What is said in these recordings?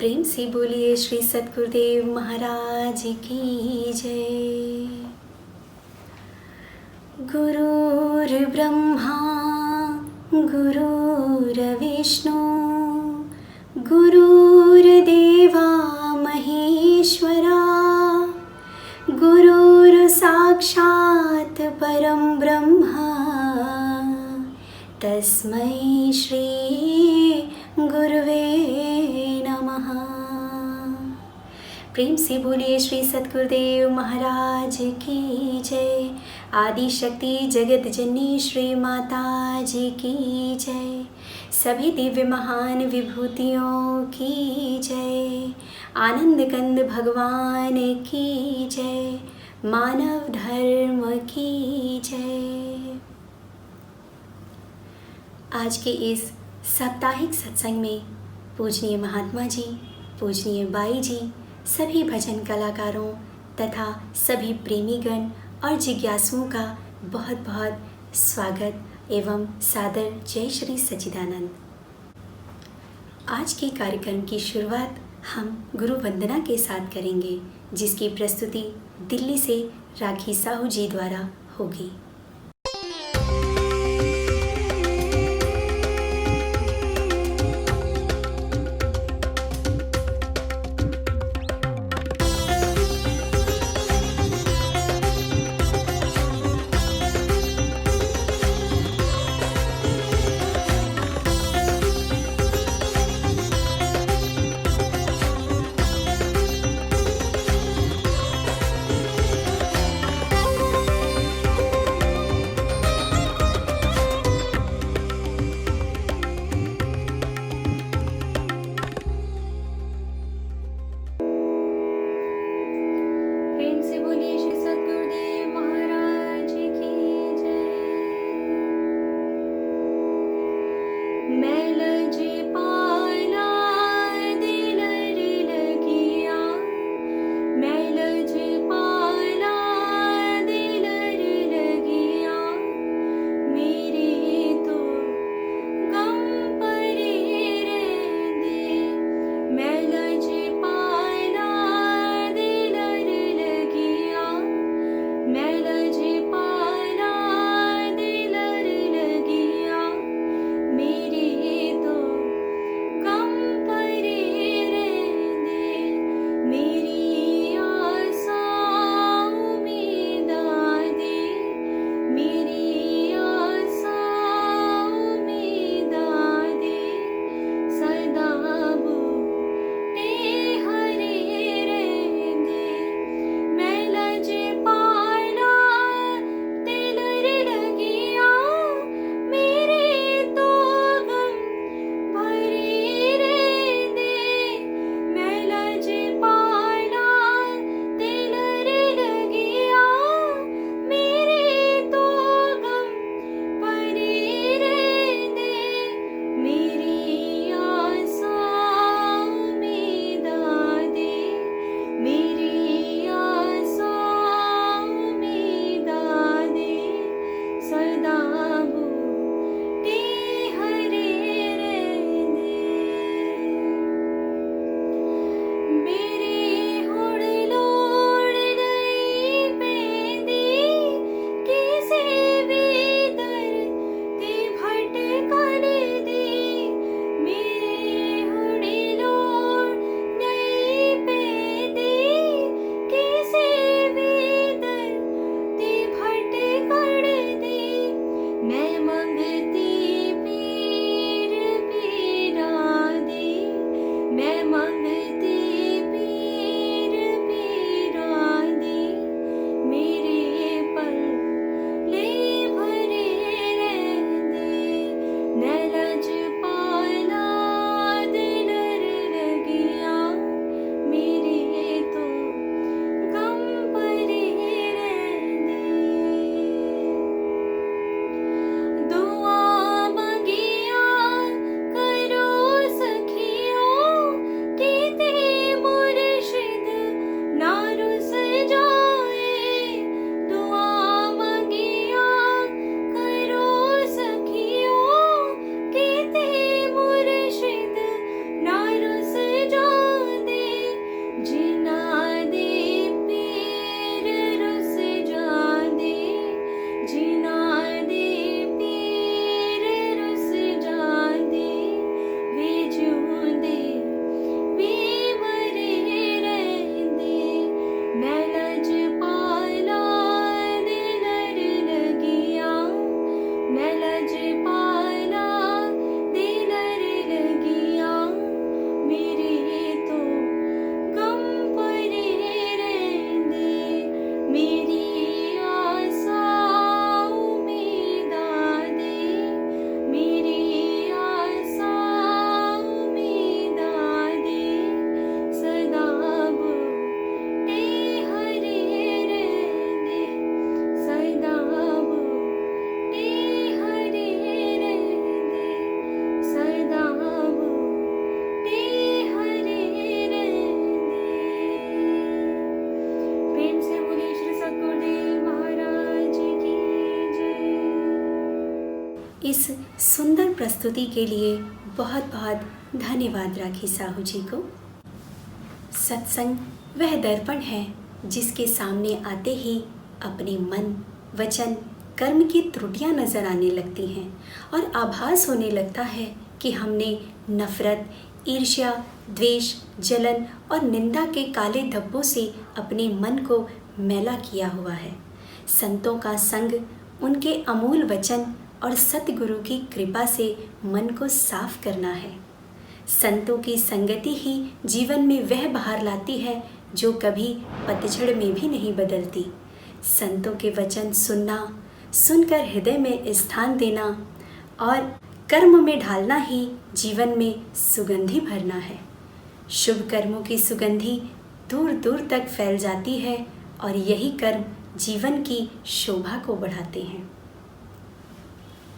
प्रेम से बोलिए श्री सद्गुरुदेव महाराज की जय। गुरुर्ब्रह्मा गुरुर्विष्णु गुरुर्देवा महेश्वरा गुरुर्साक्षात् परं ब्रह्मा तस्मै श्री गुरुवे नमः। प्रेम से बोलिए श्री सद्गुरुदेव महाराज की जय। आदि शक्ति जगत जननी श्री माता जी की जय। सभी दिव्य महान विभूतियों की जय। आनंद कंद भगवान की जय। मानव धर्म की जय। आज के इस साप्ताहिक सत्संग में पूजनीय महात्मा जी, पूजनीय बाई जी, सभी भजन कलाकारों तथा सभी प्रेमीगण और जिज्ञासुओं का बहुत बहुत स्वागत एवं सादर जय श्री सच्चिदानंद। आज के कार्यक्रम की शुरुआत हम गुरु वंदना के साथ करेंगे, जिसकी प्रस्तुति दिल्ली से राखी साहू जी द्वारा होगी। इस सुंदर प्रस्तुति के लिए बहुत बहुत धन्यवाद राखी साहू जी को। सत्संग वह दर्पण है जिसके सामने आते ही अपने मन, वचन, कर्म की त्रुटियां नजर आने लगती हैं और आभास होने लगता है कि हमने नफरत, ईर्ष्या, द्वेष, जलन और निंदा के काले धब्बों से अपने मन को मैला किया हुआ है। संतों का संग, उनके अमूल वचन और सतगुरु की कृपा से मन को साफ करना है। संतों की संगति ही जीवन में वह बहार लाती है जो कभी पतझड़ में भी नहीं बदलती। संतों के वचन सुनना, सुनकर हृदय में स्थान देना और कर्म में ढालना ही जीवन में सुगंधि भरना है। शुभ कर्मों की सुगंधि दूर दूर तक फैल जाती है और यही कर्म जीवन की शोभा को बढ़ाते हैं।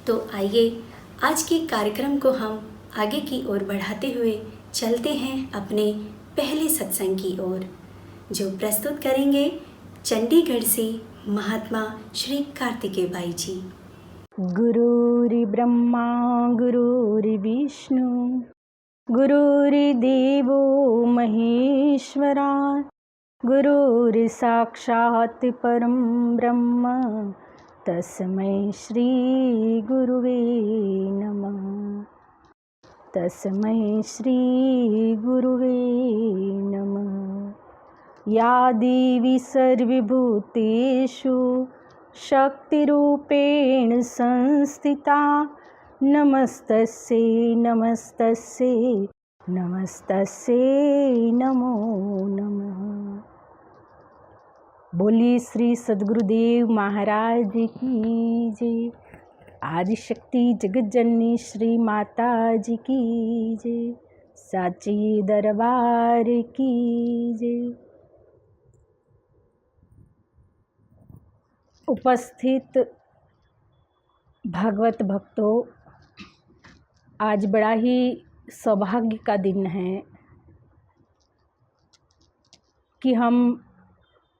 तो आइए आज के कार्यक्रम को हम आगे की ओर बढ़ाते हुए चलते हैं अपने पहले सत्संग की ओर, जो प्रस्तुत करेंगे चंडीगढ़ से महात्मा श्री कार्तिकेय भाई जी। गुरुर्ब्रह्मा गुरुर्विष्णु गुरुर्देवो महेश्वरा गुरुर्साक्षात् परं ब्रह्म तस्मै श्री गुरुवे नमः। तस्मै श्री गुरुवे नमः। या देवी सर्वभूतेषु शक्तिरूपेण संस्थिता नमस्तस्यै नमस्तस्यै नमस्तस्यै नमो नमः। बोलिए श्री सद्गुरुदेव महाराज की जय। आदिशक्ति जगत जननी श्री माता जी की जय। साची दरबार की जय। उपस्थित भागवत भक्तों, आज बड़ा ही सौभाग्य का दिन है कि हम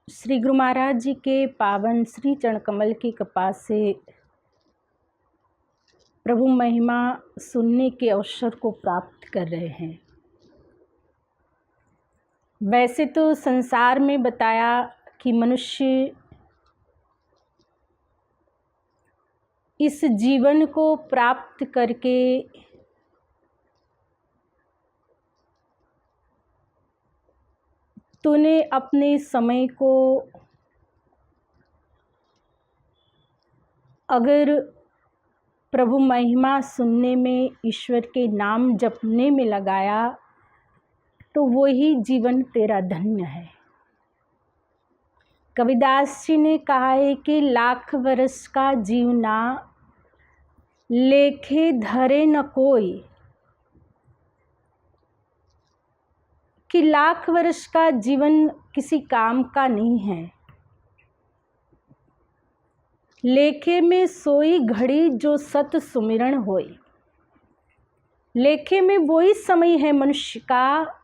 श्री गुरु महाराज जी के पावन श्री चरण कमल की कृपा से प्रभु महिमा सुनने के अवसर को प्राप्त कर रहे हैं। वैसे तो संसार में बताया कि मनुष्य इस जीवन को प्राप्त करके तूने अपने समय को अगर प्रभु महिमा सुनने में, ईश्वर के नाम जपने में लगाया तो वही जीवन तेरा धन्य है। कबीरदास जी ने कहा है कि लाख वर्ष का जीवना लेखे धरे न कोई, कि लाख वर्ष का जीवन किसी काम का नहीं है। लेखे में सोई घड़ी जो सत सुमिरन होई। लेखे में वही समय है मनुष्य का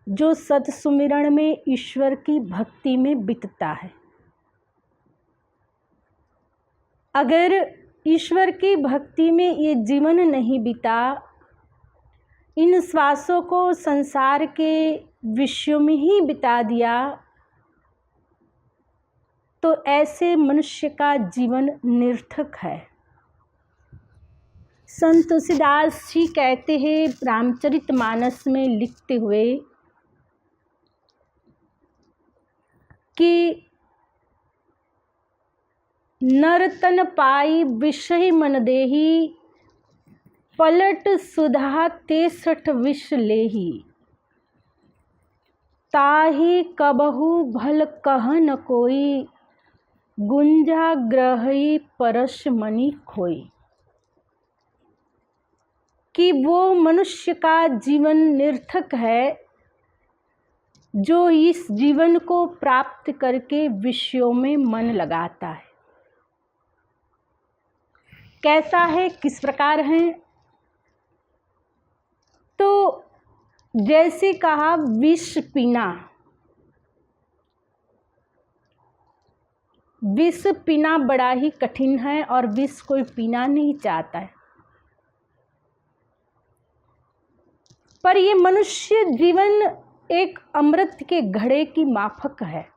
जो सत सुमिरन में, ईश्वर की भक्ति में बीतता है। अगर ईश्वर की भक्ति में ये जीवन नहीं बीता, इन श्वासों को संसार के विषयों में ही बिता दिया, तो ऐसे मनुष्य का जीवन निरर्थक है। संत तुलसीदास जी कहते हैं रामचरितमानस में लिखते हुए कि नर तन पाई विषय मन देही, पलट सुधा 63 विष लेही। ताही कबहू भल कह न कोई, गुंजा ग्रही परश मणि खोई। कि वो मनुष्य का जीवन निरर्थक है जो इस जीवन को प्राप्त करके विषयों में मन लगाता है। कैसा है, किस प्रकार है? तो जैसे कहा विष पीना, विष पीना बड़ा ही कठिन है और विष कोई पीना नहीं चाहता है, पर ये मनुष्य जीवन एक अमृत के घड़े की माफक है।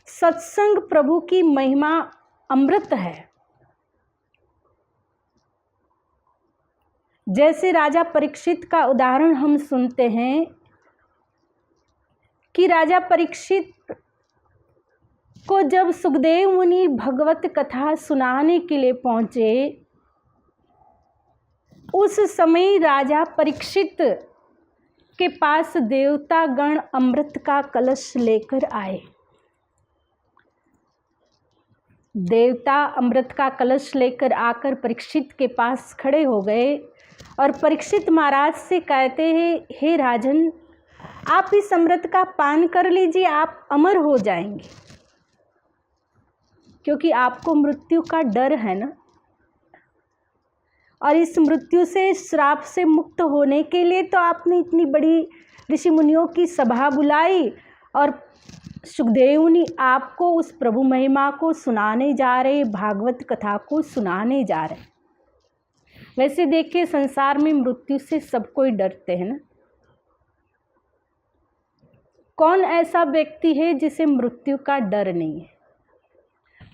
सत्संग प्रभु की महिमा अमृत है। जैसे राजा परीक्षित का उदाहरण हम सुनते हैं कि राजा परीक्षित को जब सुखदेव मुनि भगवत कथा सुनाने के लिए पहुंचे, उस समय राजा परीक्षित के पास देवता गण अमृत का कलश लेकर आए। देवता अमृत का कलश लेकर आकर परीक्षित के पास खड़े हो गए और परीक्षित महाराज से कहते हैं, हे राजन, आप इस अमृत का पान कर लीजिए, आप अमर हो जाएंगे। क्योंकि आपको मृत्यु का डर है ना, और इस मृत्यु से, श्राप से मुक्त होने के लिए तो आपने इतनी बड़ी ऋषि मुनियों की सभा बुलाई और सुखदेव मुनि आपको उस प्रभु महिमा को सुनाने जा रहे, भागवत कथा को सुनाने जा रहे। वैसे देखिए, संसार में मृत्यु से सब कोई डरते हैं ना। कौन ऐसा व्यक्ति है जिसे मृत्यु का डर नहीं है?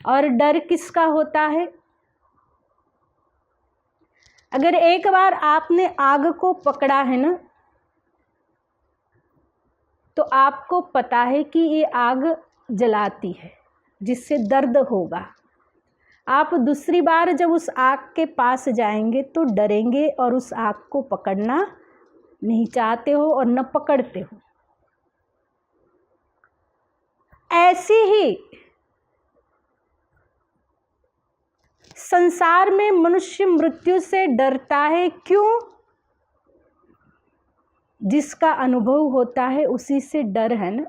और डर किसका होता है? अगर एक बार आपने आग को पकड़ा है ना, तो आपको पता है कि ये आग जलाती है, जिससे दर्द होगा। आप दूसरी बार जब उस आग के पास जाएंगे तो डरेंगे और उस आग को पकड़ना नहीं चाहते हो और न पकड़ते हो। ऐसी ही संसार में मनुष्य मृत्यु से डरता है। क्यों? जिसका अनुभव होता है उसी से डर है ना।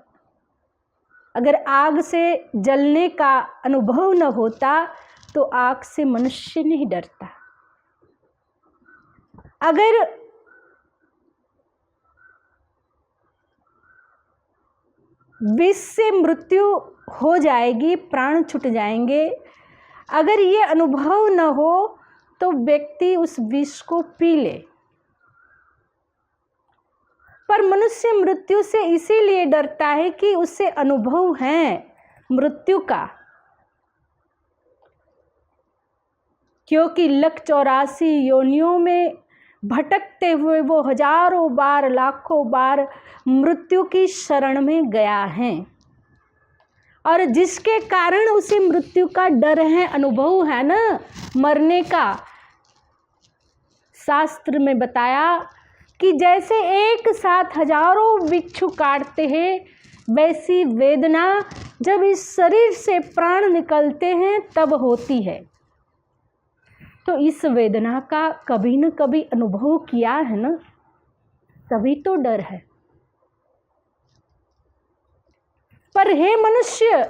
अगर आग से जलने का अनुभव न होता तो आग से मनुष्य नहीं डरता। अगर विष से मृत्यु हो जाएगी, प्राण छूट जाएंगे, अगर ये अनुभव न हो तो व्यक्ति उस विष को पी ले। पर मनुष्य मृत्यु से इसीलिए डरता है कि उसे अनुभव है मृत्यु का, क्योंकि 184 योनियों में भटकते हुए वो हजारों बार, लाखों बार मृत्यु की शरण में गया है, और जिसके कारण उसे मृत्यु का डर है, अनुभव है ना मरने का। शास्त्र में बताया कि जैसे एक साथ हजारों बिच्छू काटते हैं, वैसी वेदना जब इस शरीर से प्राण निकलते हैं तब होती है। तो इस वेदना का कभी न कभी अनुभव किया है ना, तभी तो डर है। पर हे मनुष्य,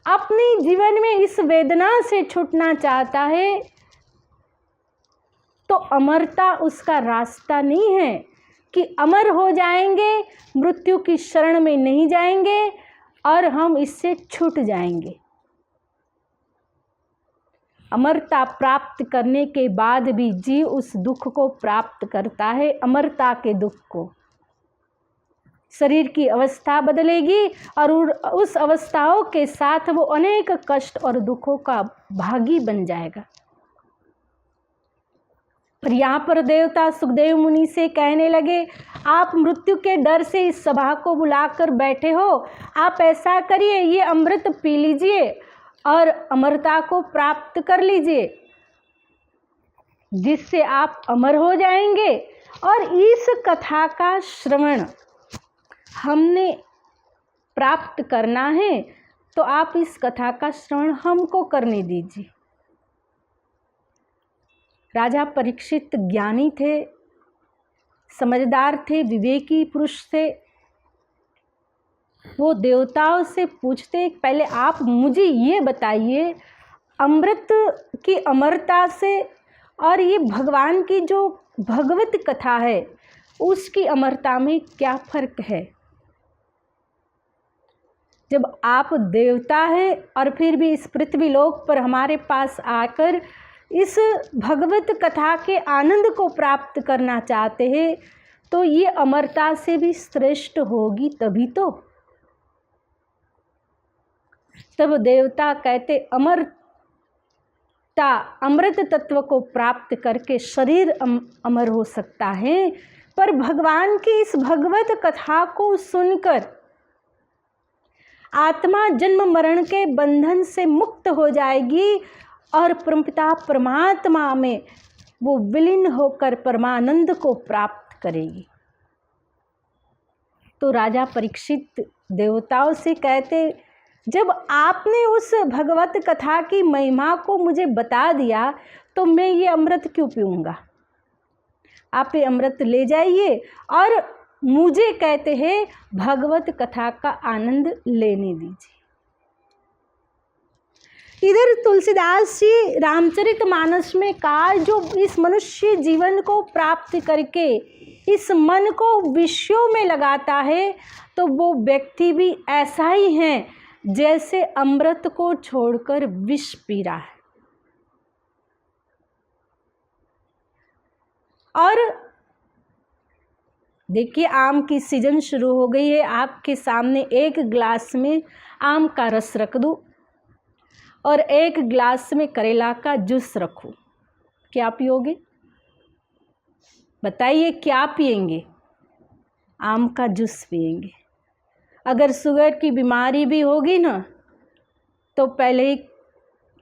अपने जीवन में इस वेदना से छूटना चाहता है तो अमरता उसका रास्ता नहीं है कि अमर हो जाएंगे, मृत्यु की शरण में नहीं जाएंगे और हम इससे छूट जाएंगे। अमरता प्राप्त करने के बाद भी जीव उस दुख को प्राप्त करता है, अमरता के दुख को। शरीर की अवस्था बदलेगी और उस अवस्थाओं के साथ वो अनेक कष्ट और दुखों का भागी बन जाएगा। पर यहाँ पर देवता सुखदेव मुनि से कहने लगे, आप मृत्यु के डर से इस सभा को बुलाकर बैठे हो, आप ऐसा करिए, ये अमृत पी लीजिए और अमरता को प्राप्त कर लीजिए, जिससे आप अमर हो जाएंगे। और इस कथा का श्रवण हमने प्राप्त करना है, तो आप इस कथा का श्रवण हमको करने दीजिए। राजा परीक्षित ज्ञानी थे, समझदार थे, विवेकी पुरुष थे। वो देवताओं से पूछते, पहले आप मुझे ये बताइए, अमृत की अमरता से और ये भगवान की जो भगवत कथा है उसकी अमरता में क्या फर्क है? जब आप देवता हैं और फिर भी इस पृथ्वी लोक पर हमारे पास आकर इस भगवत कथा के आनंद को प्राप्त करना चाहते हैं, तो ये अमरता से भी श्रेष्ठ होगी तभी तो। तब देवता कहते अमरता, अमृत तत्व को प्राप्त करके शरीर अमर हो सकता है, पर भगवान की इस भगवत कथा को सुनकर आत्मा जन्म मरण के बंधन से मुक्त हो जाएगी और परमपिता परमात्मा में वो विलीन होकर परमानंद को प्राप्त करेगी। तो राजा परीक्षित देवताओं से कहते, जब आपने उस भगवत कथा की महिमा को मुझे बता दिया तो मैं ये अमृत क्यों पीऊँगा। आप ये अमृत ले जाइए और मुझे कहते हैं भगवत कथा का आनंद लेने दीजिए। इधर तुलसीदास जी रामचरितमानस में कहा, जो इस मनुष्य जीवन को प्राप्त करके इस मन को विषयों में लगाता है तो वो व्यक्ति भी ऐसा ही है जैसे अमृत को छोड़कर विष पी रहा है। और देखिए, आम की सीजन शुरू हो गई है। आपके सामने एक गिलास में आम का रस रख दूं और एक गिलास में करेला का जूस रखूं, क्या पियोगे? बताइए, क्या पिएंगे? आम का जूस पिएंगे। अगर शुगर की बीमारी भी होगी ना तो पहले ही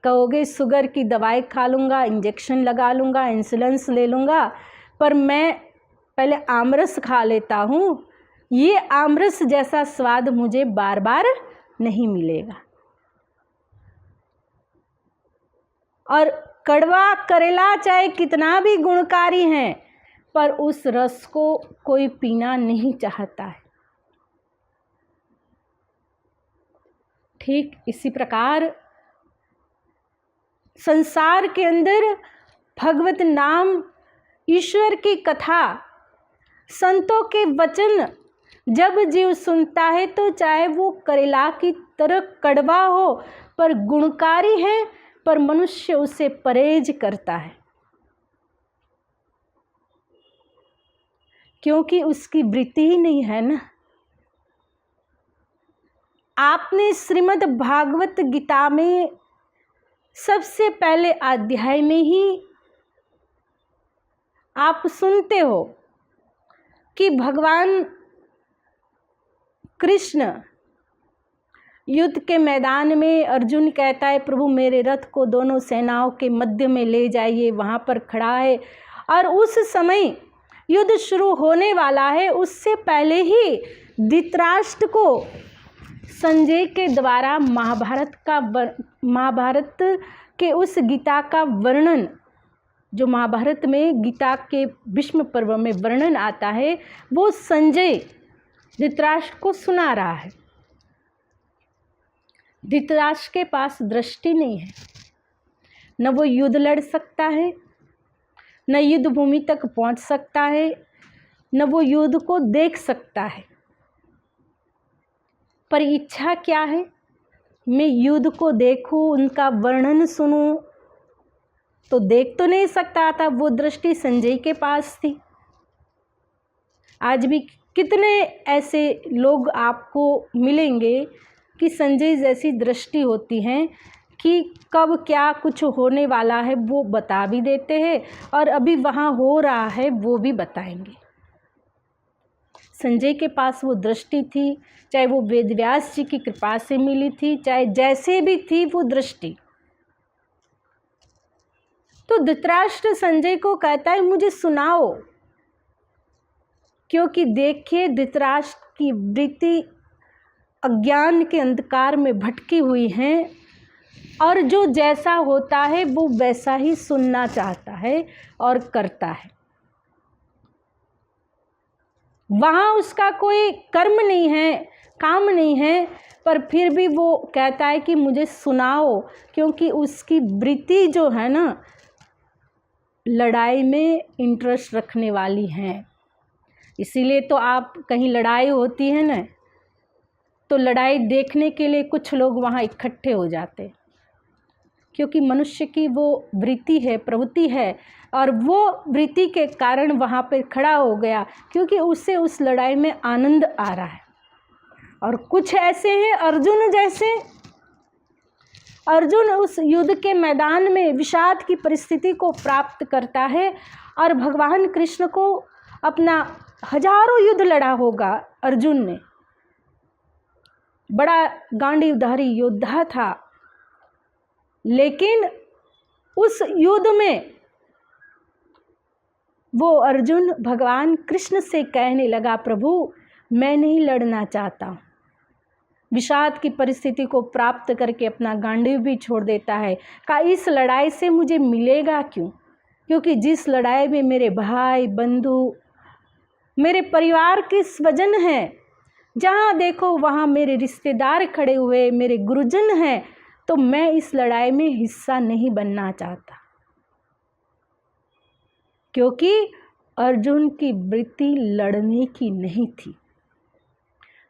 कहोगे शुगर की दवाई खा लूँगा, इंजेक्शन लगा लूँगा, इंसुलिन ले लूँगा, पर मैं पहले आमरस खा लेता हूँ। ये आमरस जैसा स्वाद मुझे बार बार नहीं मिलेगा। और कड़वा करेला चाहे कितना भी गुणकारी है, पर उस रस को कोई पीना नहीं चाहता है। ठीक इसी प्रकार संसार के अंदर भगवत नाम, ईश्वर की कथा, संतों के वचन जब जीव सुनता है तो चाहे वो करेला की तरह कड़वा हो पर गुणकारी है, पर मनुष्य उसे परहेज करता है क्योंकि उसकी वृत्ति ही नहीं है ना। आपने श्रीमद् भागवत गीता में सबसे पहले अध्याय में ही आप सुनते हो कि भगवान कृष्ण युद्ध के मैदान में अर्जुन कहता है, प्रभु मेरे रथ को दोनों सेनाओं के मध्य में ले जाइए। वहाँ पर खड़ा है और उस समय युद्ध शुरू होने वाला है। उससे पहले ही धृतराष्ट्र को संजय के द्वारा महाभारत के उस गीता का वर्णन, जो महाभारत में गीता के भीष्म पर्व में वर्णन आता है, वो संजय धृतराष्ट्र को सुना रहा है। धृतराष्ट्र के पास दृष्टि नहीं है, न वो युद्ध लड़ सकता है, न युद्ध भूमि तक पहुंच सकता है, न वो युद्ध को देख सकता है। पर इच्छा क्या है? मैं युद्ध को देखूं, उनका वर्णन सुनूं। तो देख तो नहीं सकता था, वो दृष्टि संजय के पास थी। आज भी कितने ऐसे लोग आपको मिलेंगे कि संजय जैसी दृष्टि होती है कि कब क्या कुछ होने वाला है वो बता भी देते हैं और अभी वहाँ हो रहा है वो भी बताएंगे। संजय के पास वो दृष्टि थी, चाहे वो वेदव्यास जी की कृपा से मिली थी, चाहे जैसे भी थी वो दृष्टि। तो धृतराष्ट्र संजय को कहता है, मुझे सुनाओ, क्योंकि देखिए धृतराष्ट्र की वृत्ति अज्ञान के अंधकार में भटकी हुई है और जो जैसा होता है वो वैसा ही सुनना चाहता है और करता है। वहाँ उसका कोई कर्म नहीं है, काम नहीं है, पर फिर भी वो कहता है कि मुझे सुनाओ, क्योंकि उसकी वृत्ति जो है ना लड़ाई में इंटरेस्ट रखने वाली है। इसीलिए तो आप कहीं लड़ाई होती है ना तो लड़ाई देखने के लिए कुछ लोग वहाँ इकट्ठे हो जाते, क्योंकि मनुष्य की वो वृत्ति है, प्रवृत्ति है, और वो वृत्ति के कारण वहाँ पे खड़ा हो गया, क्योंकि उसे उस लड़ाई में आनंद आ रहा है। और कुछ ऐसे हैं अर्जुन जैसे, अर्जुन उस युद्ध के मैदान में विषाद की परिस्थिति को प्राप्त करता है, और भगवान कृष्ण को अपना हजारों युद्ध लड़ा होगा अर्जुन ने, बड़ा गांडीवधारी योद्धा था, लेकिन उस युद्ध में वो अर्जुन भगवान कृष्ण से कहने लगा, प्रभु मैं नहीं लड़ना चाहता। विषाद की परिस्थिति को प्राप्त करके अपना गांडीव भी छोड़ देता है। कहा इस लड़ाई से मुझे मिलेगा क्यों, क्योंकि जिस लड़ाई में मेरे भाई बंधु, मेरे परिवार के स्वजन हैं, जहाँ देखो वहाँ मेरे रिश्तेदार खड़े हुए, मेरे गुरुजन हैं, तो मैं इस लड़ाई में हिस्सा नहीं बनना चाहता। क्योंकि अर्जुन की वृत्ति लड़ने की नहीं थी,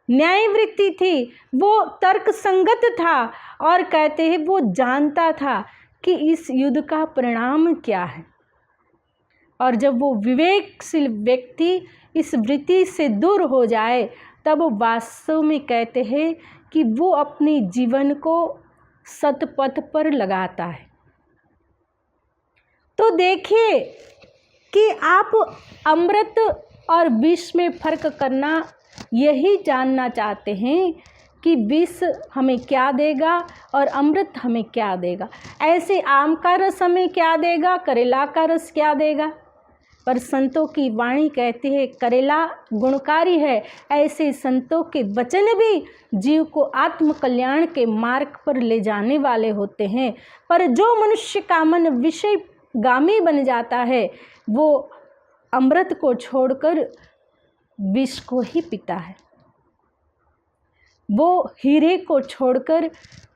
न्याय वृत्ति थी, वो तर्क संगत था, और कहते हैं वो जानता था कि इस युद्ध का परिणाम क्या है। और जब वो विवेकशील व्यक्ति इस वृत्ति से दूर हो जाए, तब वास्तव में कहते हैं कि वो अपने जीवन को सतपथ पर लगाता है। तो देखिए कि आप अमृत और विष में फर्क करना यही जानना चाहते हैं कि विष हमें क्या देगा और अमृत हमें क्या देगा। ऐसे आम का रस हमें क्या देगा, करेला का रस क्या देगा। पर संतों की वाणी कहती है करेला गुणकारी है, ऐसे संतों के वचन भी जीव को आत्म कल्याण के मार्ग पर ले जाने वाले होते हैं। पर जो मनुष्य का मन विषय गामी बन जाता है, वो अमृत को छोड़कर विष को ही पीता है, वो हीरे को छोड़कर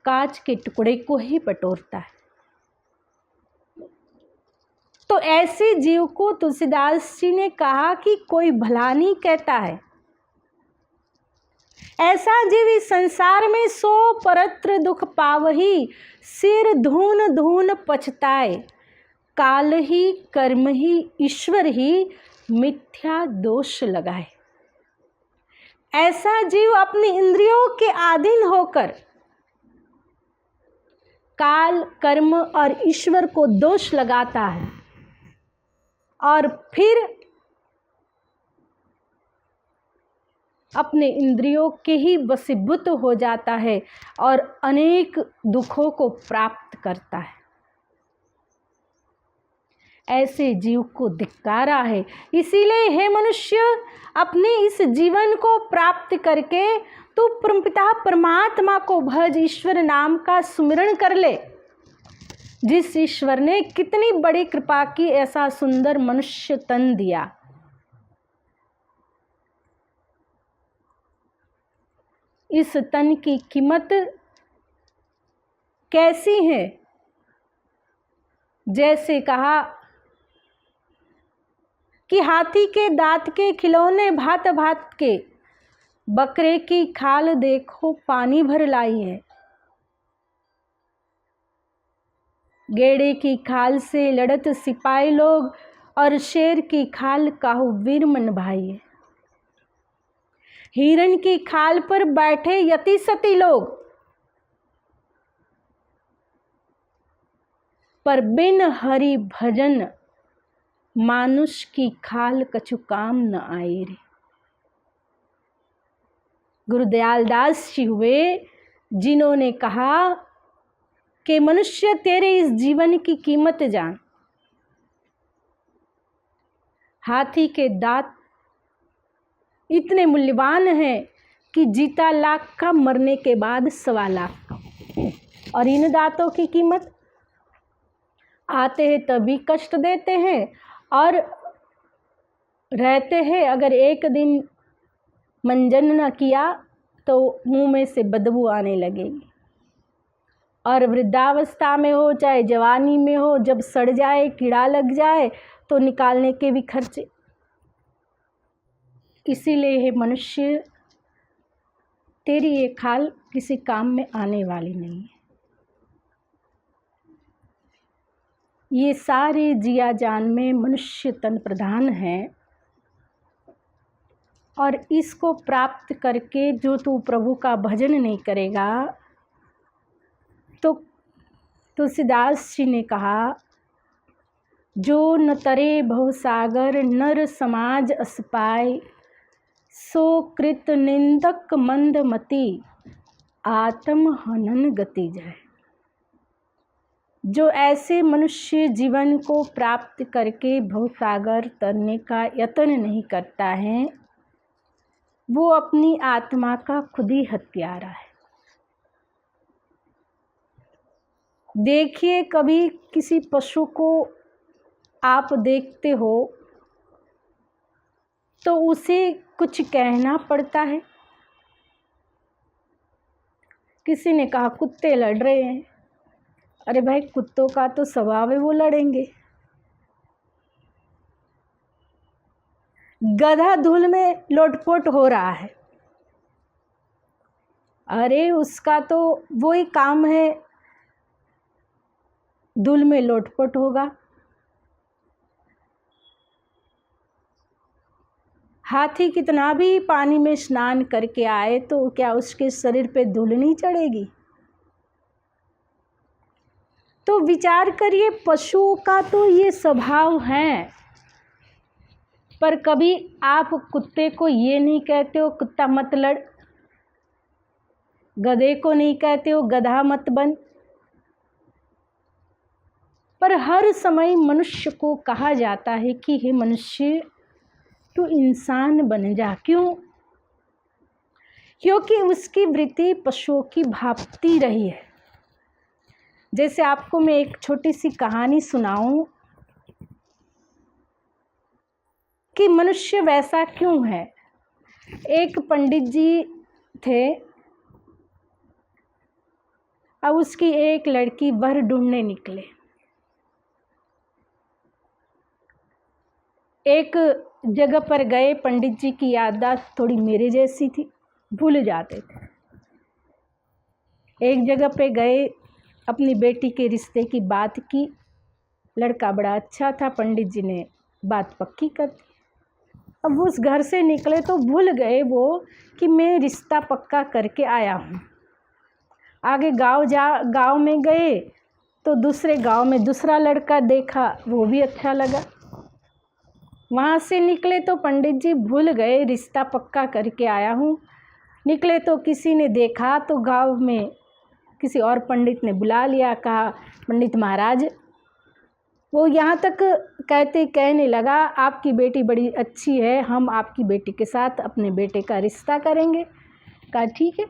कांच के टुकड़े को ही बटोरता है। तो ऐसे जीव को तुलसीदास जी ने कहा कि कोई भला नहीं कहता है। ऐसा जीव इस संसार में सो परत्र दुख पावही, सिर धून धून पछताए, काल ही कर्म ही ईश्वर ही मिथ्या दोष लगाए। ऐसा जीव अपनी इंद्रियों के अधीन होकर काल कर्म और ईश्वर को दोष लगाता है, और फिर अपने इंद्रियों के ही वशीभूत हो जाता है और अनेक दुखों को प्राप्त करता है। ऐसे जीव को धिक्कारा है। इसीलिए हे मनुष्य, अपने इस जीवन को प्राप्त करके तू परमपिता परमात्मा को भज, ईश्वर नाम का सुमिरन कर ले। जिस ईश्वर ने कितनी बड़ी कृपा की, ऐसा सुंदर मनुष्य तन दिया। इस तन की कीमत कैसी है? जैसे कहा कि हाथी के दांत के खिलौने भात भात के, बकरे की खाल देखो पानी भर लाई है, गेड़े की खाल से लड़त सिपाही लोग, और शेर की खाल काहू वीर मन भाई है। हिरण की खाल पर बैठे यति सती लोग, पर बिन हरि भजन मानुष की खाल कछु काम न आए रे। गुरुदयाल दास जी हुए जिन्होंने कहा कि मनुष्य तेरे इस जीवन की कीमत जान। हाथी के दांत इतने मूल्यवान हैं कि जीता लाख का, मरने के बाद 1.25 लाख का। और इन दांतों की कीमत, आते हैं तभी कष्ट देते हैं, और रहते हैं अगर एक दिन मंजन न किया तो मुंह में से बदबू आने लगेगी। और वृद्धावस्था में हो चाहे जवानी में हो, जब सड़ जाए, कीड़ा लग जाए, तो निकालने के भी खर्चे। इसीलिए हे मनुष्य, तेरी ये खाल किसी काम में आने वाली नहीं है। ये सारे जिया जान में मनुष्य तन प्रधान है, और इसको प्राप्त करके जो तू प्रभु का भजन नहीं करेगा, तो तुलसीदास जी ने कहा, जो न तरे भवसागर नर समाज अस पाए, सो कृत निंदक मंदमति आत्म हनन गति जाए। जो ऐसे मनुष्य जीवन को प्राप्त करके भवसागर तरने का यत्न नहीं करता है, वो अपनी आत्मा का खुद ही हत्यारा है। देखिए, कभी किसी पशु को आप देखते हो तो उसे कुछ कहना पड़ता है। किसी ने कहा कुत्ते लड़ रहे हैं, अरे भाई, कुत्तों का तो स्वभाव है, वो लड़ेंगे। गधा धूल में लोटपोट हो रहा है, अरे उसका तो वही काम है, धूल में लोटपोट होगा। हाथी कितना भी पानी में स्नान करके आए तो क्या उसके शरीर पे धूल नहीं चढ़ेगी? तो विचार करिए, पशुओं का तो ये स्वभाव है। पर कभी आप कुत्ते को ये नहीं कहते हो कुत्ता मत लड़, गधे को नहीं कहते हो गधा मत बन, पर हर समय मनुष्य को कहा जाता है कि हे मनुष्य, तू इंसान बन जा। क्यों? क्योंकि उसकी वृत्ति पशुओं की भांति रही है। जैसे आपको मैं एक छोटी सी कहानी सुनाऊं कि मनुष्य वैसा क्यों है। एक पंडित जी थे, अब उसकी एक लड़की वर ढूंढने निकले। एक जगह पर गए, पंडित जी की याददाश्त थोड़ी मेरे जैसी थी, भूल जाते थे। एक जगह पे गए, अपनी बेटी के रिश्ते की बात की, लड़का बड़ा अच्छा था, पंडित जी ने बात पक्की कर दी। अब उस घर से निकले तो भूल गए वो कि मैं रिश्ता पक्का करके आया हूँ। आगे गांव में गए तो दूसरे गांव में दूसरा लड़का देखा, वो भी अच्छा लगा। वहाँ से निकले तो पंडित जी भूल गए रिश्ता पक्का करके आया हूँ। निकले तो किसी ने देखा तो गांव में किसी और पंडित ने बुला लिया, कहा पंडित महाराज, वो यहाँ तक कहने लगा, आपकी बेटी बड़ी अच्छी है, हम आपकी बेटी के साथ अपने बेटे का रिश्ता करेंगे। कहा ठीक है।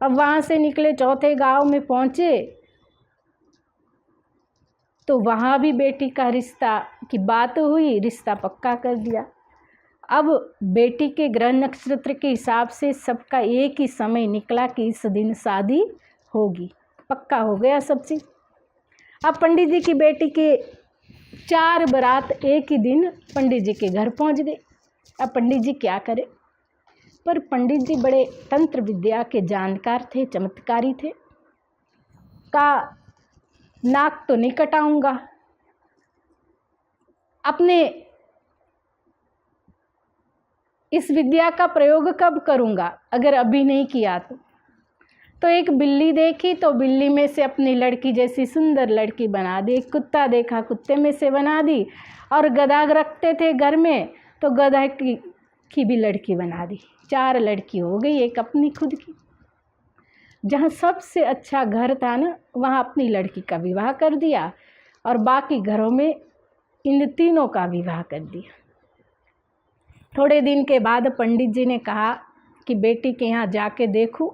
अब वहाँ से निकले, चौथे गांव में पहुँचे तो वहाँ भी बेटी का रिश्ता की बात हुई, रिश्ता पक्का कर दिया। अब बेटी के ग्रह नक्षत्र के हिसाब से सबका एक ही समय निकला कि इस दिन शादी होगी, पक्का हो गया सब चीज़। अब पंडित जी की बेटी के 4 बारात एक ही दिन पंडित जी के घर पहुंच गई। अब पंडित जी क्या करें, पर पंडित जी बड़े तंत्र विद्या के जानकार थे, चमत्कारी थे। का नाक तो नहीं कटाऊंगा, अपने इस विद्या का प्रयोग कब करूंगा, अगर अभी नहीं किया तो एक बिल्ली देखी तो बिल्ली में से अपनी लड़की जैसी सुंदर लड़की बना दी। एक कुत्ता देखा, कुत्ते में से बना दी। और गधा रखते थे घर में तो गधा की भी लड़की बना दी। 4 लड़की हो गई, एक अपनी खुद की। जहाँ सबसे अच्छा घर था ना, वहाँ अपनी लड़की का विवाह कर दिया और बाकी घरों में इन तीनों का विवाह कर दिया। थोड़े दिन के बाद पंडित जी ने कहा कि बेटी के यहाँ जाके देखूं।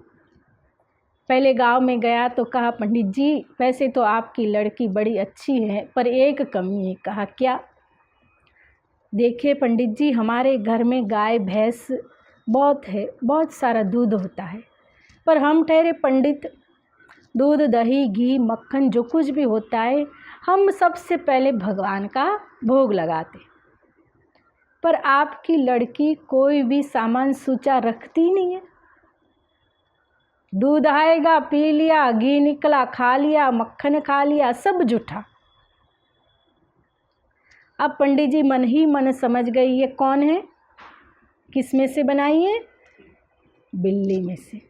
पहले गांव में गया तो कहा, पंडित जी वैसे तो आपकी लड़की बड़ी अच्छी है, पर एक कमी है। कहा क्या? देखिए पंडित जी, हमारे घर में गाय भैंस बहुत है, बहुत सारा दूध होता है, पर हम ठहरे पंडित, दूध दही घी मक्खन जो कुछ भी होता है हम सबसे पहले भगवान का भोग लगाते, पर आपकी लड़की कोई भी सामान सूचा रखती नहीं है। दूध आएगा पी लिया, घी निकला खा लिया, मक्खन खा लिया, सब झूठा। अब पंडित जी मन ही मन समझ गई ये कौन है, किस में से बनाई है, बिल्ली में से,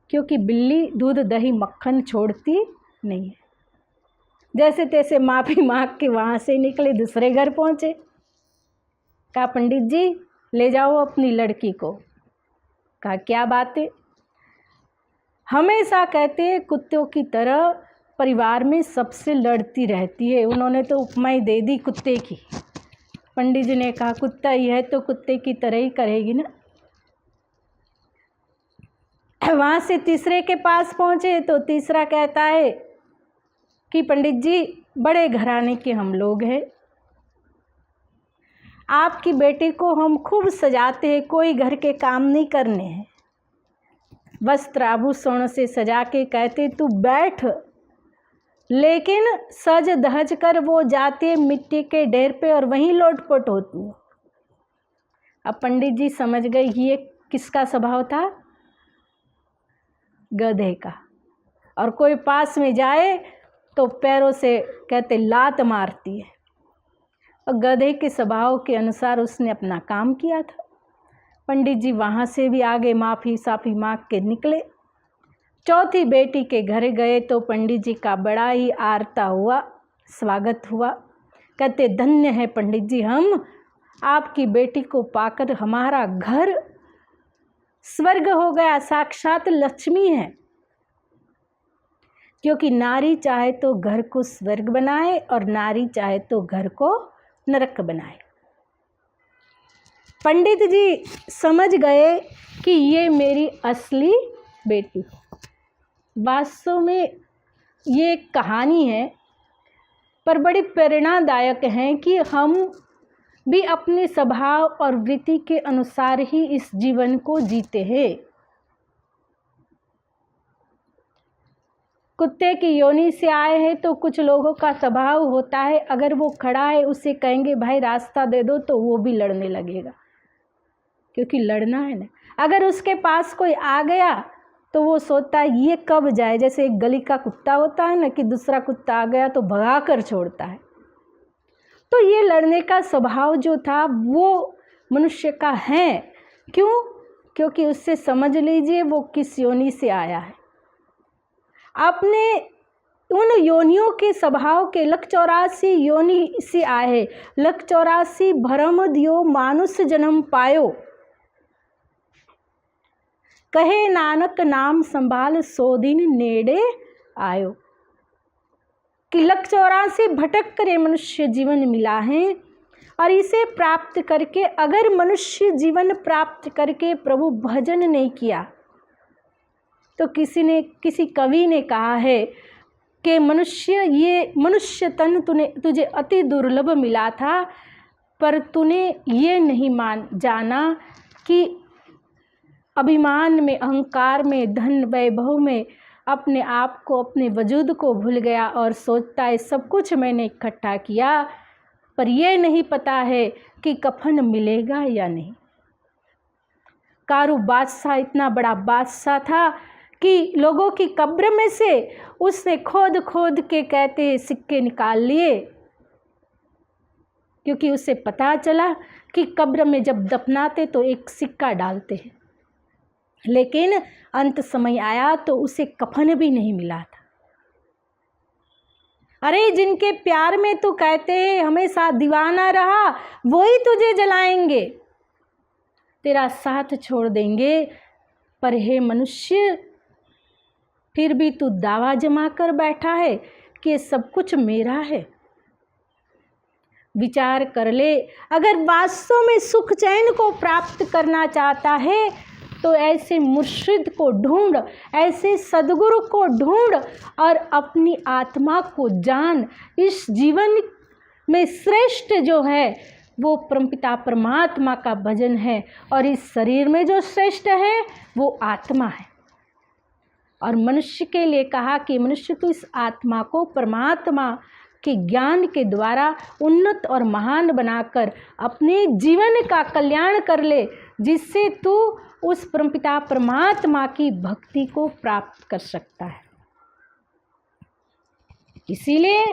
क्योंकि बिल्ली दूध दही मक्खन छोड़ती नहीं है। जैसे तैसे माफ़ी मांग के वहाँ से निकले, दूसरे घर पहुँचे। कहा पंडित जी ले जाओ अपनी लड़की को। कहा क्या बात है? हमेशा कहते हैं कुत्तों की तरह परिवार में सबसे लड़ती रहती है। उन्होंने तो उपमा ही दे दी कुत्ते की। पंडित जी ने कहा कुत्ता ही है तो कुत्ते की तरह ही करेगी ना। वहाँ से तीसरे के पास पहुँचे तो तीसरा कहता है कि पंडित जी बड़े घराने के हम लोग हैं, आपकी बेटी को हम खूब सजाते हैं, कोई घर के काम नहीं करने हैं, वस्त्र आभूषण से सजा के कहते तू बैठ, लेकिन सज धज कर वो जाते मिट्टी के ढेर पे और वहीं लोटपोट होती है। अब पंडित जी समझ गए ये किसका स्वभाव था, गधे का। और कोई पास में जाए तो पैरों से कहते लात मारती है। और गधे के स्वभाव के अनुसार उसने अपना काम किया था। पंडित जी वहाँ से भी आगे माफ़ी साफ़ी मांग के निकले। चौथी बेटी के घर गए तो पंडित जी का बड़ा ही आरता हुआ स्वागत हुआ। कहते धन्य है पंडित जी, हम आपकी बेटी को पाकर हमारा घर स्वर्ग हो गया, साक्षात लक्ष्मी है। क्योंकि नारी चाहे तो घर को स्वर्ग बनाए और नारी चाहे तो घर को नरक बनाए। पंडित जी समझ गए कि ये मेरी असली बेटी। वास्तव में ये एक कहानी है, पर बड़ी प्रेरणादायक है कि हम भी अपने स्वभाव और वृत्ति के अनुसार ही इस जीवन को जीते हैं। कुत्ते की योनि से आए हैं तो कुछ लोगों का स्वभाव होता है, अगर वो खड़ा है उसे कहेंगे भाई रास्ता दे दो तो वो भी लड़ने लगेगा, क्योंकि लड़ना है ना। अगर उसके पास कोई आ गया तो वो सोचता है ये कब जाए, जैसे एक गली का कुत्ता होता है ना कि दूसरा कुत्ता आ गया तो भगा कर छोड़ता है। तो ये लड़ने का स्वभाव जो था वो मनुष्य का है। क्यों? क्योंकि उससे समझ लीजिए वो किस योनि से आया है। अपने उन योनियों के स्वभाव के 184 योनि से आए, 184 भरम दियो मानुष जन्म पायो, कहे नानक नाम संभाल 100 दिन नेड़े आयो। कि 184 भटक कर मनुष्य जीवन मिला है और इसे प्राप्त करके अगर मनुष्य जीवन प्राप्त करके प्रभु भजन नहीं किया तो किसी कवि ने कहा है कि ये मनुष्य तन तुझे अति दुर्लभ मिला था, पर तूने ये नहीं जाना कि अभिमान में, अहंकार में, धन वैभव में अपने आप को, अपने वजूद को भूल गया और सोचता है सब कुछ मैंने इकट्ठा किया, पर यह नहीं पता है कि कफन मिलेगा या नहीं। कारू बादशाह इतना बड़ा बादशाह था कि लोगों की कब्र में से उसने खोद खोद के कहते सिक्के निकाल लिए, क्योंकि उसे पता चला कि कब्र में जब दफनाते तो एक सिक्का डालते हैं, लेकिन अंत समय आया तो उसे कफन भी नहीं मिला था। अरे जिनके प्यार में तू कहते हैं हमेशा दीवाना रहा, वही तुझे जलाएंगे, तेरा साथ छोड़ देंगे। पर हे मनुष्य, फिर भी तू दावा जमा कर बैठा है कि ये सब कुछ मेरा है। विचार कर ले, अगर वास्तव में सुख चैन को प्राप्त करना चाहता है तो ऐसे मुर्शिद को ढूंढ, ऐसे सदगुरु को ढूंढ और अपनी आत्मा को जान। इस जीवन में श्रेष्ठ जो है वो परमपिता परमात्मा का भजन है, और इस शरीर में जो श्रेष्ठ है वो आत्मा है। और मनुष्य के लिए कहा कि मनुष्य तो इस आत्मा को परमात्मा के ज्ञान के द्वारा उन्नत और महान बनाकर अपने जीवन का कल्याण कर ले, जिससे तू उस परमपिता परमात्मा की भक्ति को प्राप्त कर सकता है। इसीलिए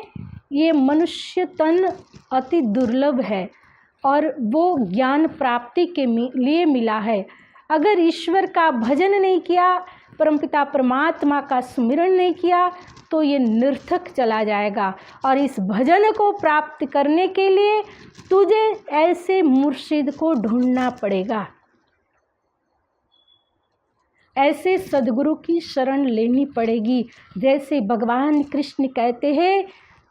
ये मनुष्य तन अति दुर्लभ है और वो ज्ञान प्राप्ति के लिए मिला है। अगर ईश्वर का भजन नहीं किया, परमपिता परमात्मा का सुमिरन नहीं किया, तो ये निरर्थक चला जाएगा। और इस भजन को प्राप्त करने के लिए तुझे ऐसे मुर्शिद को ढूंढना पड़ेगा, ऐसे सदगुरु की शरण लेनी पड़ेगी। जैसे भगवान कृष्ण कहते हैं,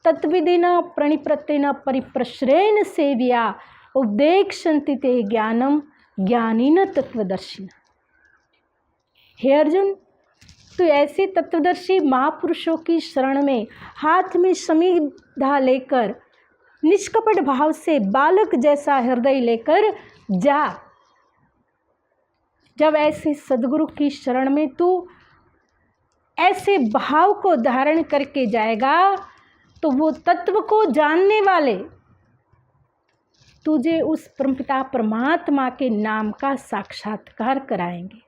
तत्विदिन प्रणिप्रत्येन परिप्रश्रेण सेव्या उपदेक्षन्ति ते ज्ञानम ज्ञानिन तत्वदर्शिन। हे अर्जुन, तो ऐसे तत्वदर्शी महापुरुषों की शरण में हाथ में समीधा लेकर निष्कपट भाव से बालक जैसा हृदय लेकर जा। जब ऐसे सदगुरु की शरण में तू ऐसे भाव को धारण करके जाएगा, तो वो तत्व को जानने वाले तुझे उस परमपिता परमात्मा के नाम का साक्षात्कार कराएंगे।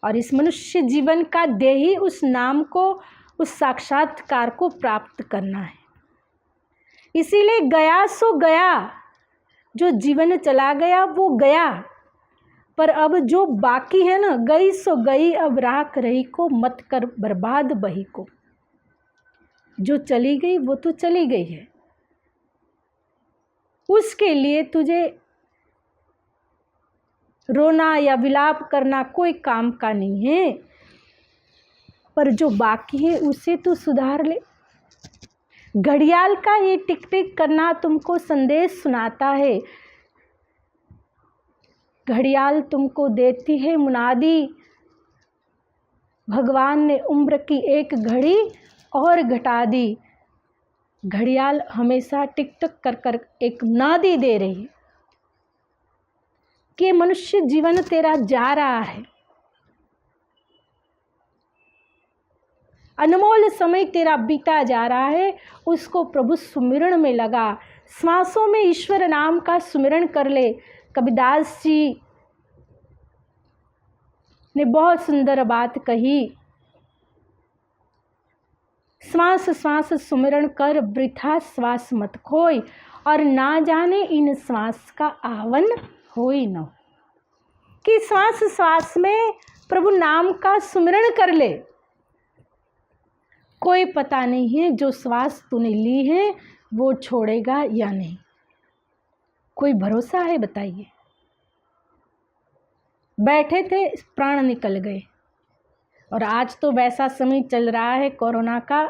और इस मनुष्य जीवन का ध्येय ही उस नाम को, उस साक्षात्कार को प्राप्त करना है। इसीलिए गया सो गया, जो जीवन चला गया वो गया, पर अब जो बाकी है ना, गई सो गई अब राख रही को, मत कर बर्बाद बही को। जो चली गई वो तो चली गई है, उसके लिए तुझे रोना या विलाप करना कोई काम का नहीं है। पर जो बाकी है उसे तू सुधार ले। घड़ियाल का ये टिक टिक करना तुमको संदेश सुनाता है। घड़ियाल तुमको देती है मुनादी, भगवान ने उम्र की एक घड़ी और घटा दी। घड़ियाल हमेशा टिक टक कर कर एक मुनादी दे रही है कि मनुष्य जीवन तेरा जा रहा है, अनमोल समय तेरा बीता जा रहा है, उसको प्रभु सुमिरन में लगा। श्वासों में ईश्वर नाम का सुमिरन कर ले। कबीरदास जी ने बहुत सुंदर बात कही, श्वास श्वास सुमिरन कर वृथा श्वास मत खोई, और ना जाने इन श्वास का आवन होई न। कि श्वास श्वास में प्रभु नाम का सुमिरन कर ले। कोई पता नहीं है जो श्वास तूने ली है वो छोड़ेगा या नहीं, कोई भरोसा है? बताइए। बैठे थे, प्राण निकल गए। और आज तो वैसा समय चल रहा है कोरोना का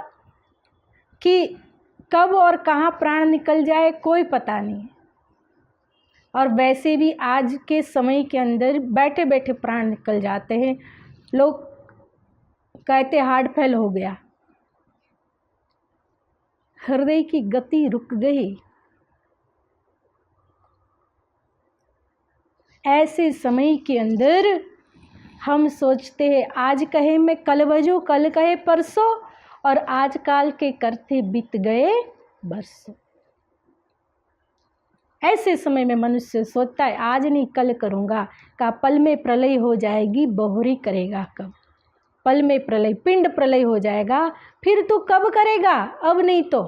कि कब और कहाँ प्राण निकल जाए कोई पता नहीं। और वैसे भी आज के समय के अंदर बैठे बैठे प्राण निकल जाते हैं। लोग कहते हार्ट फेल हो गया, हृदय की गति रुक गई। ऐसे समय के अंदर हम सोचते हैं आज कहे मैं कल वजो, कल कहे परसों, और आजकल के करते बीत गए बरसों। ऐसे समय में मनुष्य सोचता है आज नहीं कल करूँगा, का पल में प्रलय हो जाएगी, बहुरी करेगा कब? पल में प्रलय, पिंड प्रलय हो जाएगा, फिर तू कब करेगा? अब नहीं तो,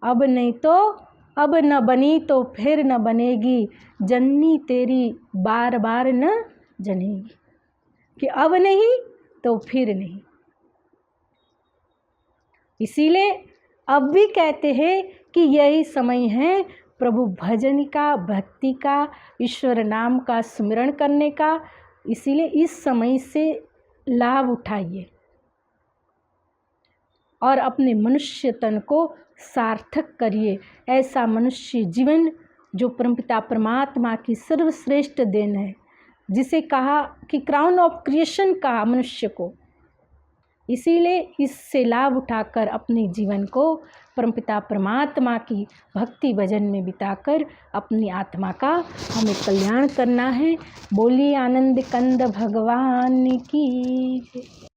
अब नहीं तो, अब न बनी तो फिर न बनेगी, जननी तेरी बार बार न जनेगी। कि अब नहीं तो फिर नहीं। इसीलिए अब भी कहते हैं कि यही समय है प्रभु भजन का, भक्ति का, ईश्वर नाम का स्मरण करने का। इसीलिए इस समय से लाभ उठाइए और अपने मनुष्य तन को सार्थक करिए। ऐसा मनुष्य जीवन जो परमपिता परमात्मा की सर्वश्रेष्ठ देन है, जिसे कहा कि क्राउन ऑफ क्रिएशन कहा मनुष्य को। इसीलिए इससे लाभ उठाकर अपने जीवन को परमपिता परमात्मा की भक्ति भजन में बिताकर अपनी आत्मा का हमें कल्याण करना है। बोलिए आनंद कंद भगवान की जय।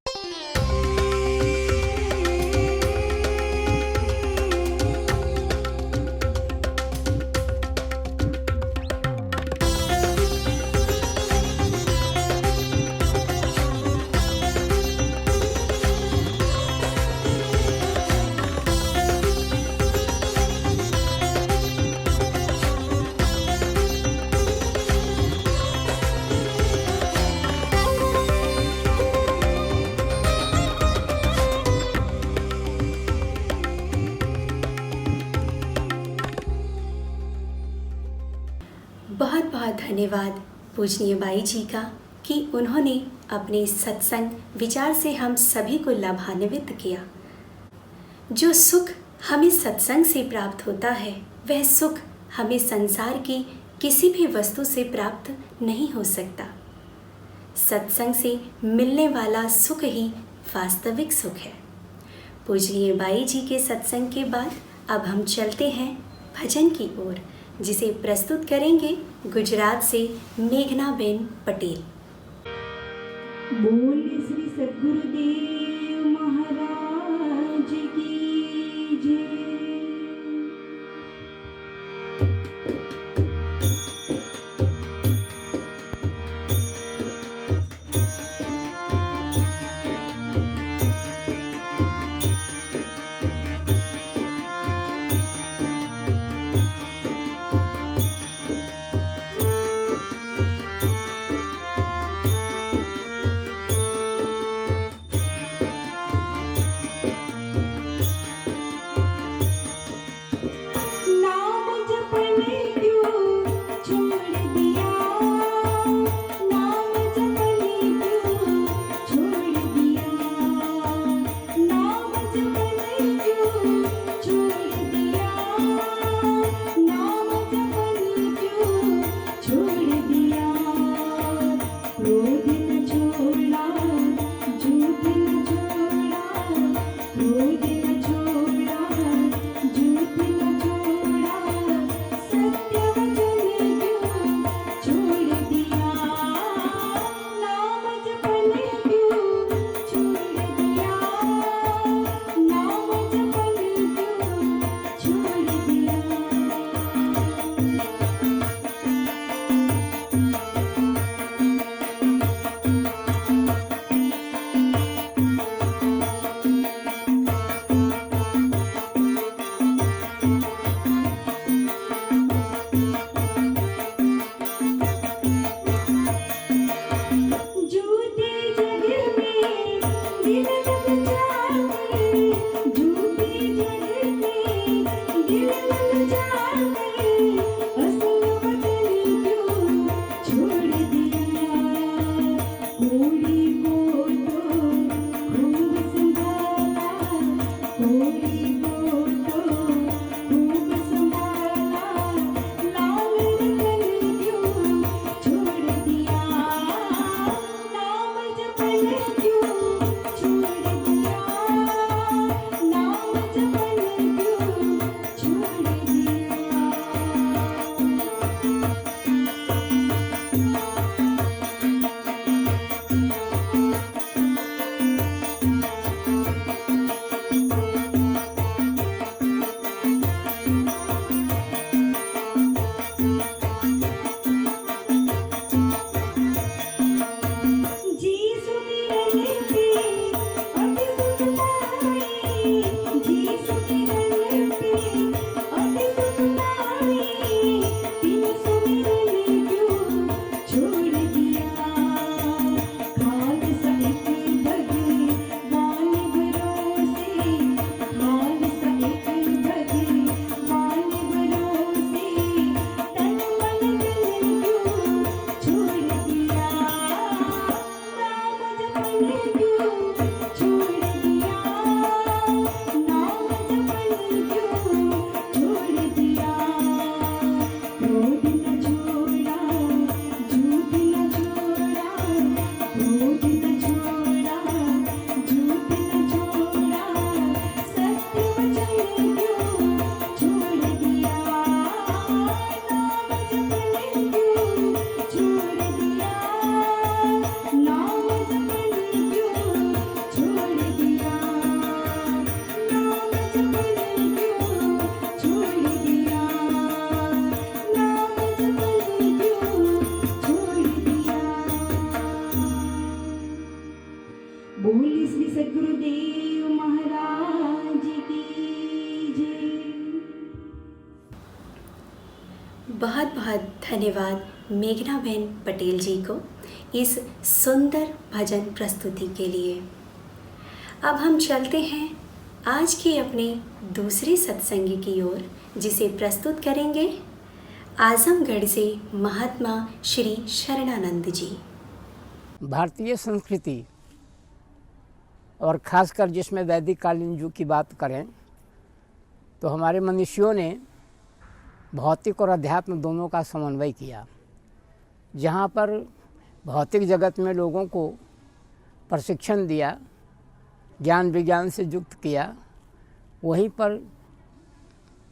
धन्यवाद पूजनीय बाई जी का कि उन्होंने अपने सत्संग विचार से हम सभी को लाभान्वित किया। जो सुख हमें सत्संग से प्राप्त होता है वह सुख हमें संसार की किसी भी वस्तु से प्राप्त नहीं हो सकता। सत्संग से मिलने वाला सुख ही वास्तविक सुख है। पूजनीय बाई जी के सत्संग के बाद अब हम चलते हैं भजन की ओर, जिसे प्रस्तुत करेंगे गुजरात से मेघनाबेन पटेल। बोल श्री सद्गुरुदेव महाराज की जय। बहुत बहुत धन्यवाद मेघनाबेन पटेल जी को इस सुंदर भजन प्रस्तुति के लिए। अब हम चलते हैं आज के अपने दूसरे सत्संग की ओर, जिसे प्रस्तुत करेंगे आजमगढ़ से महात्मा श्री शरणानंद जी। भारतीय संस्कृति और ख़ासकर जिसमें वैदिक कालीन युग की बात करें तो हमारे मनुष्यों ने भौतिक और अध्यात्म दोनों का समन्वय किया। जहाँ पर भौतिक जगत में लोगों को प्रशिक्षण दिया, ज्ञान विज्ञान से युक्त किया, वहीं पर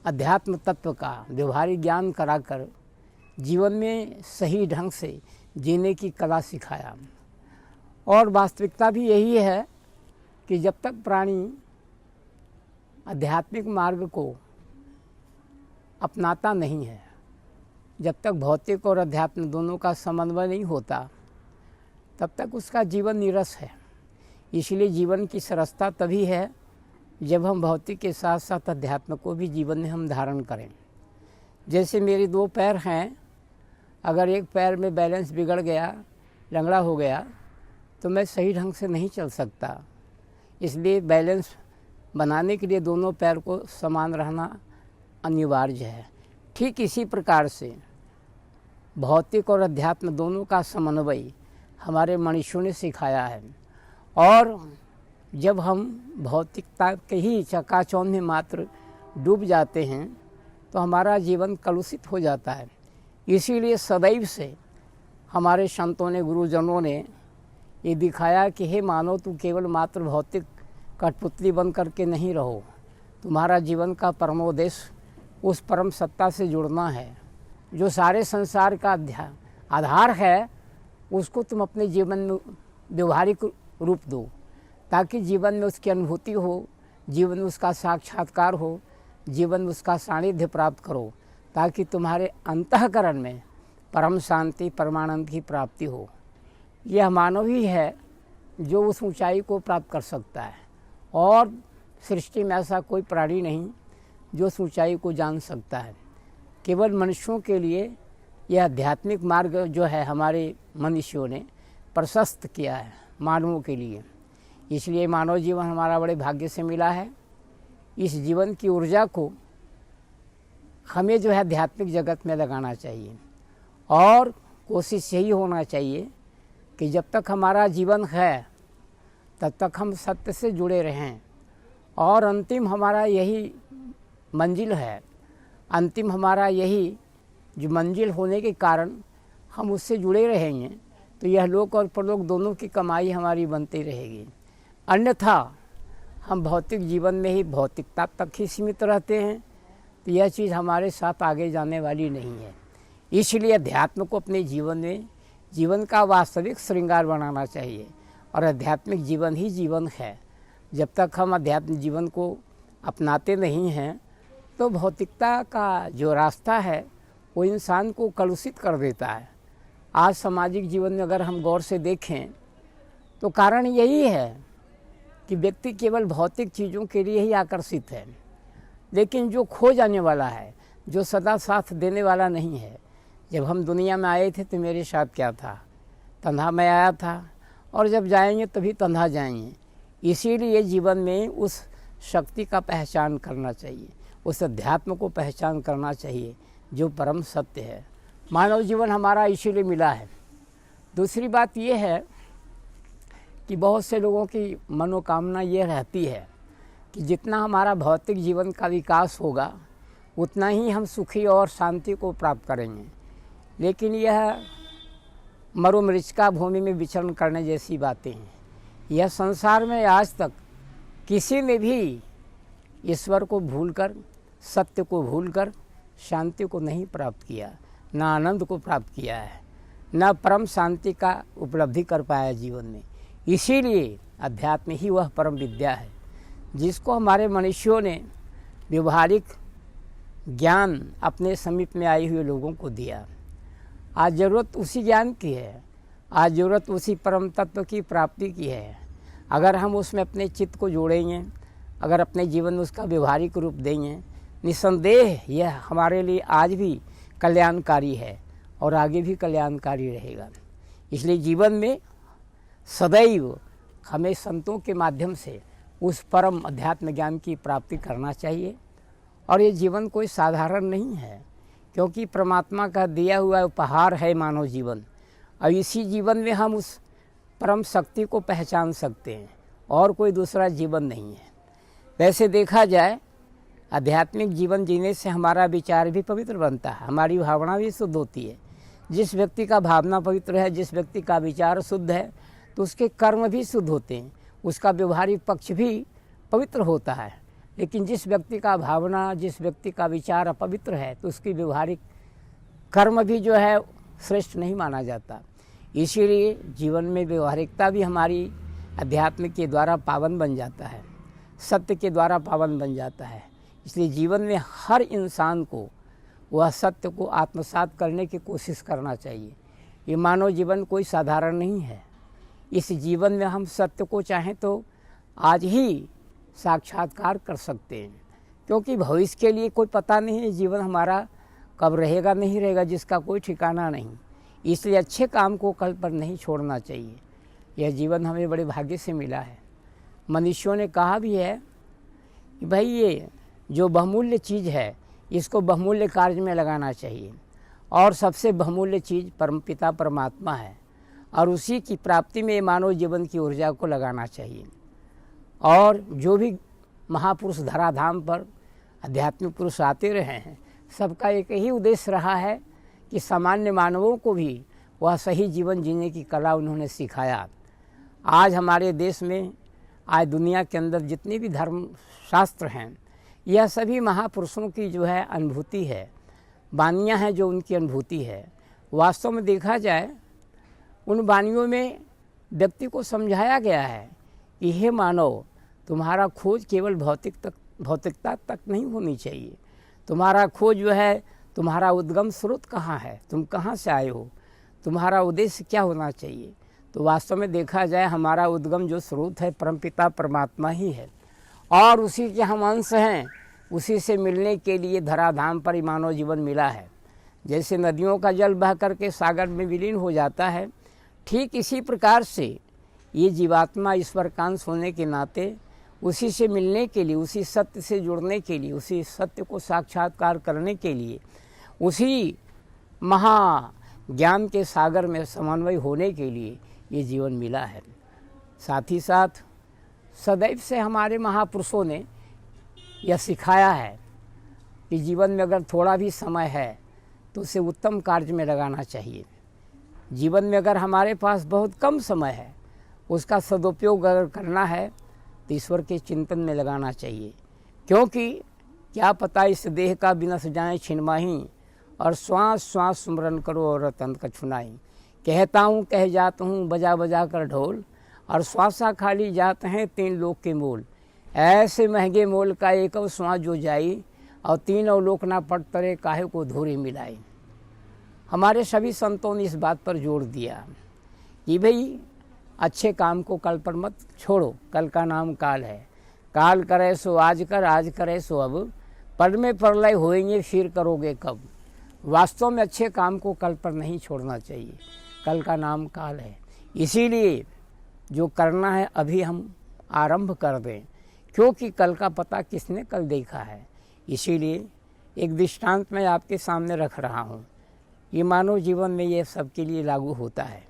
अध्यात्म तत्व का व्यवहारिक ज्ञान कराकर जीवन में सही ढंग से जीने की कला सिखाया। और वास्तविकता भी यही है कि जब तक प्राणी आध्यात्मिक मार्ग को अपनाता नहीं है, जब तक भौतिक और अध्यात्म दोनों का समन्वय नहीं होता, तब तक उसका जीवन नीरस है। इसलिए जीवन की सरसता तभी है जब हम भौतिक के साथ साथ अध्यात्म को भी जीवन में हम धारण करें। जैसे मेरे 2 पैर हैं, अगर एक पैर में बैलेंस बिगड़ गया, लंगड़ा हो गया, तो मैं सही ढंग से नहीं चल सकता। इसलिए बैलेंस बनाने के लिए दोनों पैर को समान रहना अनिवार्य है। ठीक इसी प्रकार से भौतिक और अध्यात्म दोनों का समन्वय हमारे मनुष्यों ने सिखाया है। और जब हम भौतिकता के ही चकाचौंध में मात्र डूब जाते हैं तो हमारा जीवन कलुषित हो जाता है। इसीलिए सदैव से हमारे संतों ने, गुरुजनों ने ये दिखाया कि हे मानव, तू केवल मात्र भौतिक कठपुतली बन करके नहीं रहो। तुम्हारा जीवन का परमोद्देश्य उस परम सत्ता से जुड़ना है जो सारे संसार का आधार है। उसको तुम अपने जीवन में व्यवहारिक रूप दो ताकि जीवन में उसकी अनुभूति हो, जीवन में उसका साक्षात्कार हो, जीवन में उसका सानिध्य प्राप्त करो, ताकि तुम्हारे अंतःकरण में परम शांति, परमानंद की प्राप्ति हो। यह मानव ही है जो उस ऊंचाई को प्राप्त कर सकता है और सृष्टि में ऐसा कोई प्राणी नहीं जो उस ऊंचाई को जान सकता है। केवल मनुष्यों के लिए यह आध्यात्मिक मार्ग जो है हमारे मनुष्यों ने प्रशस्त किया है मानवों के लिए। इसलिए मानव जीवन हमारा बड़े भाग्य से मिला है। इस जीवन की ऊर्जा को हमें जो है आध्यात्मिक जगत में लगाना चाहिए और कोशिश यही होना चाहिए कि जब तक हमारा जीवन है तब तक हम सत्य से जुड़े रहें। और अंतिम हमारा यही मंजिल है, अंतिम हमारा यही जो मंजिल होने के कारण हम उससे जुड़े रहेंगे तो यह लोक और परलोक दोनों की कमाई हमारी बनती रहेगी। अन्यथा हम भौतिक जीवन में ही भौतिकता तक ही सीमित रहते हैं तो यह चीज़ हमारे साथ आगे जाने वाली नहीं है। इसलिए अध्यात्म को अपने जीवन में जीवन का वास्तविक श्रृंगार बनाना चाहिए और आध्यात्मिक जीवन ही जीवन है। जब तक हम अध्यात्म जीवन को अपनाते नहीं हैं तो भौतिकता का जो रास्ता है वो इंसान को कलुषित कर देता है। आज सामाजिक जीवन में अगर हम गौर से देखें तो कारण यही है कि व्यक्ति केवल भौतिक चीज़ों के लिए ही आकर्षित है, लेकिन जो खो जाने वाला है, जो सदा साथ देने वाला नहीं है। जब हम दुनिया में आए थे तो मेरे साथ क्या था? तन्हा मैं आया था और जब जाएंगे तभी तन्हा जाएंगे। इसीलिए जीवन में उस शक्ति का पहचान करना चाहिए, उस अध्यात्म को पहचान करना चाहिए जो परम सत्य है। मानव जीवन हमारा इसीलिए मिला है। दूसरी बात यह है कि बहुत से लोगों की मनोकामना ये रहती है कि जितना हमारा भौतिक जीवन का विकास होगा उतना ही हम सुखी और शांति को प्राप्त करेंगे। लेकिन यह मरुमरीचिका भूमि में विचरण करने जैसी बातें हैं। यह संसार में आज तक किसी ने भी ईश्वर को भूलकर, सत्य को भूलकर शांति को नहीं प्राप्त किया, न आनंद को प्राप्त किया है, न परम शांति का उपलब्धि कर पाया जीवन में। इसीलिए अध्यात्म ही वह परम विद्या है जिसको हमारे मनुष्यों ने व्यवहारिक ज्ञान अपने समीप में आए हुए लोगों को दिया। आज ज़रूरत उसी ज्ञान की है, आज ज़रूरत उसी परम तत्व की प्राप्ति की है। अगर हम उसमें अपने चित्त को जोड़ेंगे, अगर अपने जीवन में उसका व्यवहारिक रूप देंगे, निसंदेह यह हमारे लिए आज भी कल्याणकारी है और आगे भी कल्याणकारी रहेगा। इसलिए जीवन में सदैव हमें संतों के माध्यम से उस परम अध्यात्म ज्ञान की प्राप्ति करना चाहिए। और ये जीवन कोई साधारण नहीं है, क्योंकि परमात्मा का दिया हुआ उपहार है मानव जीवन। और इसी जीवन में हम उस परम शक्ति को पहचान सकते हैं और कोई दूसरा जीवन नहीं है। वैसे देखा जाए आध्यात्मिक जीवन जीने से हमारा विचार भी पवित्र बनता है, हमारी भावना भी शुद्ध होती है। जिस व्यक्ति का भावना पवित्र है, जिस व्यक्ति का विचार शुद्ध है, तो उसके कर्म भी शुद्ध होते हैं, उसका व्यवहारिक पक्ष भी पवित्र होता है। लेकिन जिस व्यक्ति का भावना, जिस व्यक्ति का विचार अपवित्र है, तो उसकी व्यवहारिक कर्म भी जो है श्रेष्ठ नहीं माना जाता। इसीलिए जीवन में व्यवहारिकता भी हमारी अध्यात्म के द्वारा पावन बन जाता है, सत्य के द्वारा पावन बन जाता है। इसलिए जीवन में हर इंसान को वह सत्य को आत्मसात करने की कोशिश करना चाहिए। ये मानव जीवन कोई साधारण नहीं है। इस जीवन में हम सत्य को चाहें तो आज ही साक्षात्कार कर सकते हैं, क्योंकि भविष्य के लिए कोई पता नहीं है, जीवन हमारा कब रहेगा नहीं रहेगा, जिसका कोई ठिकाना नहीं। इसलिए अच्छे काम को कल पर नहीं छोड़ना चाहिए। यह जीवन हमें बड़े भाग्य से मिला है। मनुष्यों ने कहा भी है कि भाई ये जो बहुमूल्य चीज़ है इसको बहुमूल्य कार्य में लगाना चाहिए, और सबसे बहुमूल्य चीज़ परमपिता परमात्मा है, और उसी की प्राप्ति में मानव जीवन की ऊर्जा को लगाना चाहिए। और जो भी महापुरुष धराधाम पर आध्यात्मिक पुरुष आते रहे हैं, सबका एक ही उद्देश्य रहा है कि सामान्य मानवों को भी वह सही जीवन जीने की कला उन्होंने सिखाया। आज हमारे देश में, आज दुनिया के अंदर जितने भी धर्म शास्त्र हैं, यह सभी महापुरुषों की जो है अनुभूति है, वानियाँ हैं जो उनकी अनुभूति है। वास्तव में देखा जाए उन वानियों में व्यक्ति को समझाया गया है कि हे मानव, तुम्हारा खोज केवल भौतिकता तक नहीं होनी चाहिए। तुम्हारा खोज जो है, तुम्हारा उद्गम स्रोत कहाँ है, तुम कहाँ से आए हो, तुम्हारा उद्देश्य क्या होना चाहिए। तो वास्तव में देखा जाए हमारा उद्गम जो स्रोत है परमपिता परमात्मा ही है, और उसी के हम अंश हैं। उसी से मिलने के लिए धराधाम पर मानव जीवन मिला है। जैसे नदियों का जल बह करके सागर में विलीन हो जाता है, ठीक इसी प्रकार से ये जीवात्मा ईश्वर का अंश होने के नाते उसी से मिलने के लिए, उसी सत्य से जुड़ने के लिए, उसी सत्य को साक्षात्कार करने के लिए, उसी महाज्ञान के सागर में समन्वय होने के लिए ये जीवन मिला है। साथ ही साथ सदैव से हमारे महापुरुषों ने यह सिखाया है कि जीवन में अगर थोड़ा भी समय है तो उसे उत्तम कार्य में लगाना चाहिए। जीवन में अगर हमारे पास बहुत कम समय है, उसका सदुपयोग अगर करना है तो ईश्वर के चिंतन में लगाना चाहिए, क्योंकि क्या पता इस देह का विनश जाए छिनमाही, और श्वास श्वास सुमरन करो और रतन कछुनाई। कहता हूँ कह जाता हूँ बजा बजा कर ढोल, और श्वासा खाली जाते हैं 3 लोक के मोल। ऐसे महंगे मोल का एक श्वास जो जाई, और 3 लोक ना पट तरे काहे को धूरी मिलाई। हमारे सभी संतों ने इस बात पर जोर दिया कि भाई अच्छे काम को कल पर मत छोड़ो, कल का नाम काल है। काल करे सो आज कर, आज करे सो अब, पल में प्रलय होएंगे फिर करोगे कब। वास्तव में अच्छे काम को कल पर नहीं छोड़ना चाहिए, कल का नाम काल है। इसीलिए जो करना है अभी हम आरंभ कर दें, क्योंकि कल का पता किसने कल देखा है। इसीलिए एक दृष्टांत मैं आपके सामने रख रहा हूँ। ये मानव जीवन में ये सबके लिए लागू होता है।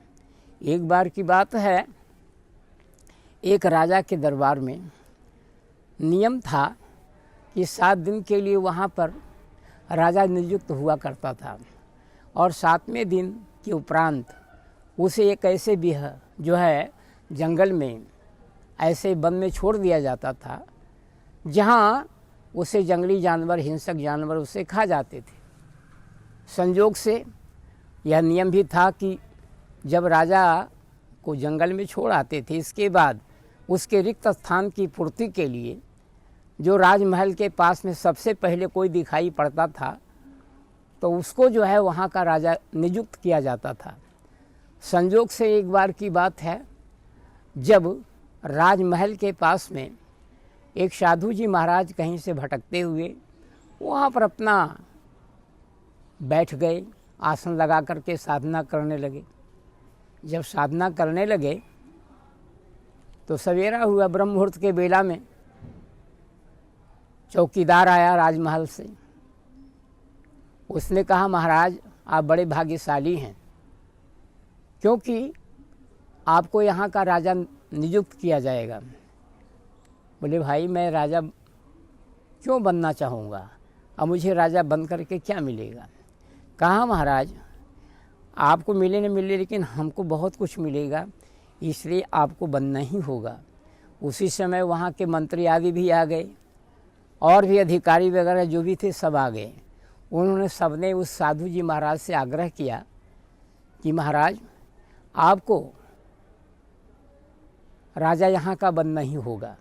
एक बार की बात है, एक राजा के दरबार में नियम था कि 7 दिन के लिए वहाँ पर राजा नियुक्त हुआ करता था, और 7वें दिन के उपरांत उसे एक ऐसे बिह जो है जंगल में, ऐसे वन में छोड़ दिया जाता था, जहाँ उसे जंगली जानवर, हिंसक जानवर उसे खा जाते थे। संयोग से यह नियम भी था कि जब राजा को जंगल में छोड़ आते थे, इसके बाद उसके रिक्त स्थान की पूर्ति के लिए जो राजमहल के पास में सबसे पहले कोई दिखाई पड़ता था, तो उसको जो है वहाँ का राजा नियुक्त किया जाता था। संयोग से एक बार की बात है, जब राजमहल के पास में एक साधु जी महाराज कहीं से भटकते हुए वहाँ पर अपना बैठ गए, आसन लगा करके साधना करने लगे। जब साधना करने लगे तो सवेरा हुआ, ब्रह्म मुहूर्त के बेला में चौकीदार आया राजमहल से, उसने कहा महाराज आप बड़े भाग्यशाली हैं, क्योंकि आपको यहाँ का राजा नियुक्त किया जाएगा। बोले भाई मैं राजा क्यों बनना चाहूँगा, अब मुझे राजा बन करके क्या मिलेगा। कहा महाराज आपको मिले न मिले लेकिन हमको बहुत कुछ मिलेगा, इसलिए आपको बनना ही होगा। उसी समय वहाँ के मंत्री आदि भी आ गए और भी अधिकारी वगैरह जो भी थे सब आ गए। उन्होंने सबने उस साधु जी महाराज से आग्रह किया कि महाराज आपको राजा यहाँ का बनना ही होगा।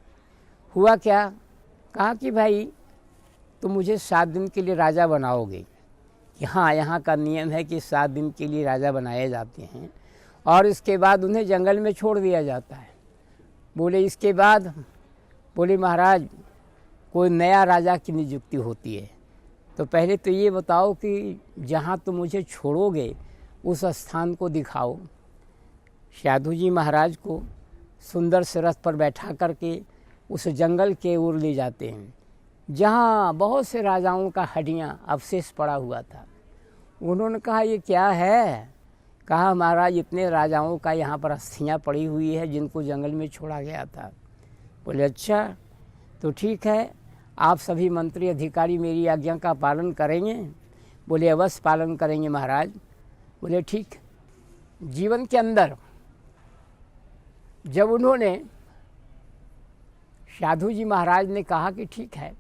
हुआ क्या, कहा कि भाई तुम मुझे 7 दिन के लिए राजा बनाओगे कि हाँ, यहाँ का नियम है कि 7 दिन के लिए राजा बनाए जाते हैं और इसके बाद उन्हें जंगल में छोड़ दिया जाता है। बोले इसके बाद, बोले महाराज कोई नया राजा की नियुक्ति होती है, तो पहले तो ये बताओ कि जहाँ तुम मुझे छोड़ोगे उस स्थान को दिखाओ। साधु जी महाराज को सुंदर से रथ पर बैठा करके उस जंगल के ओर ले जाते हैं जहाँ बहुत से राजाओं का हड्डियाँ अवशेष पड़ा हुआ था। उन्होंने कहा ये क्या है। कहा महाराज इतने राजाओं का यहाँ पर अस्थियाँ पड़ी हुई है जिनको जंगल में छोड़ा गया था। बोले अच्छा तो ठीक है, आप सभी मंत्री अधिकारी मेरी आज्ञा का पालन करेंगे। बोले अवश्य पालन करेंगे महाराज। बोले ठीक। जीवन के अंदर जब उन्होंने साधु जी महाराज ने कहा कि ठीक है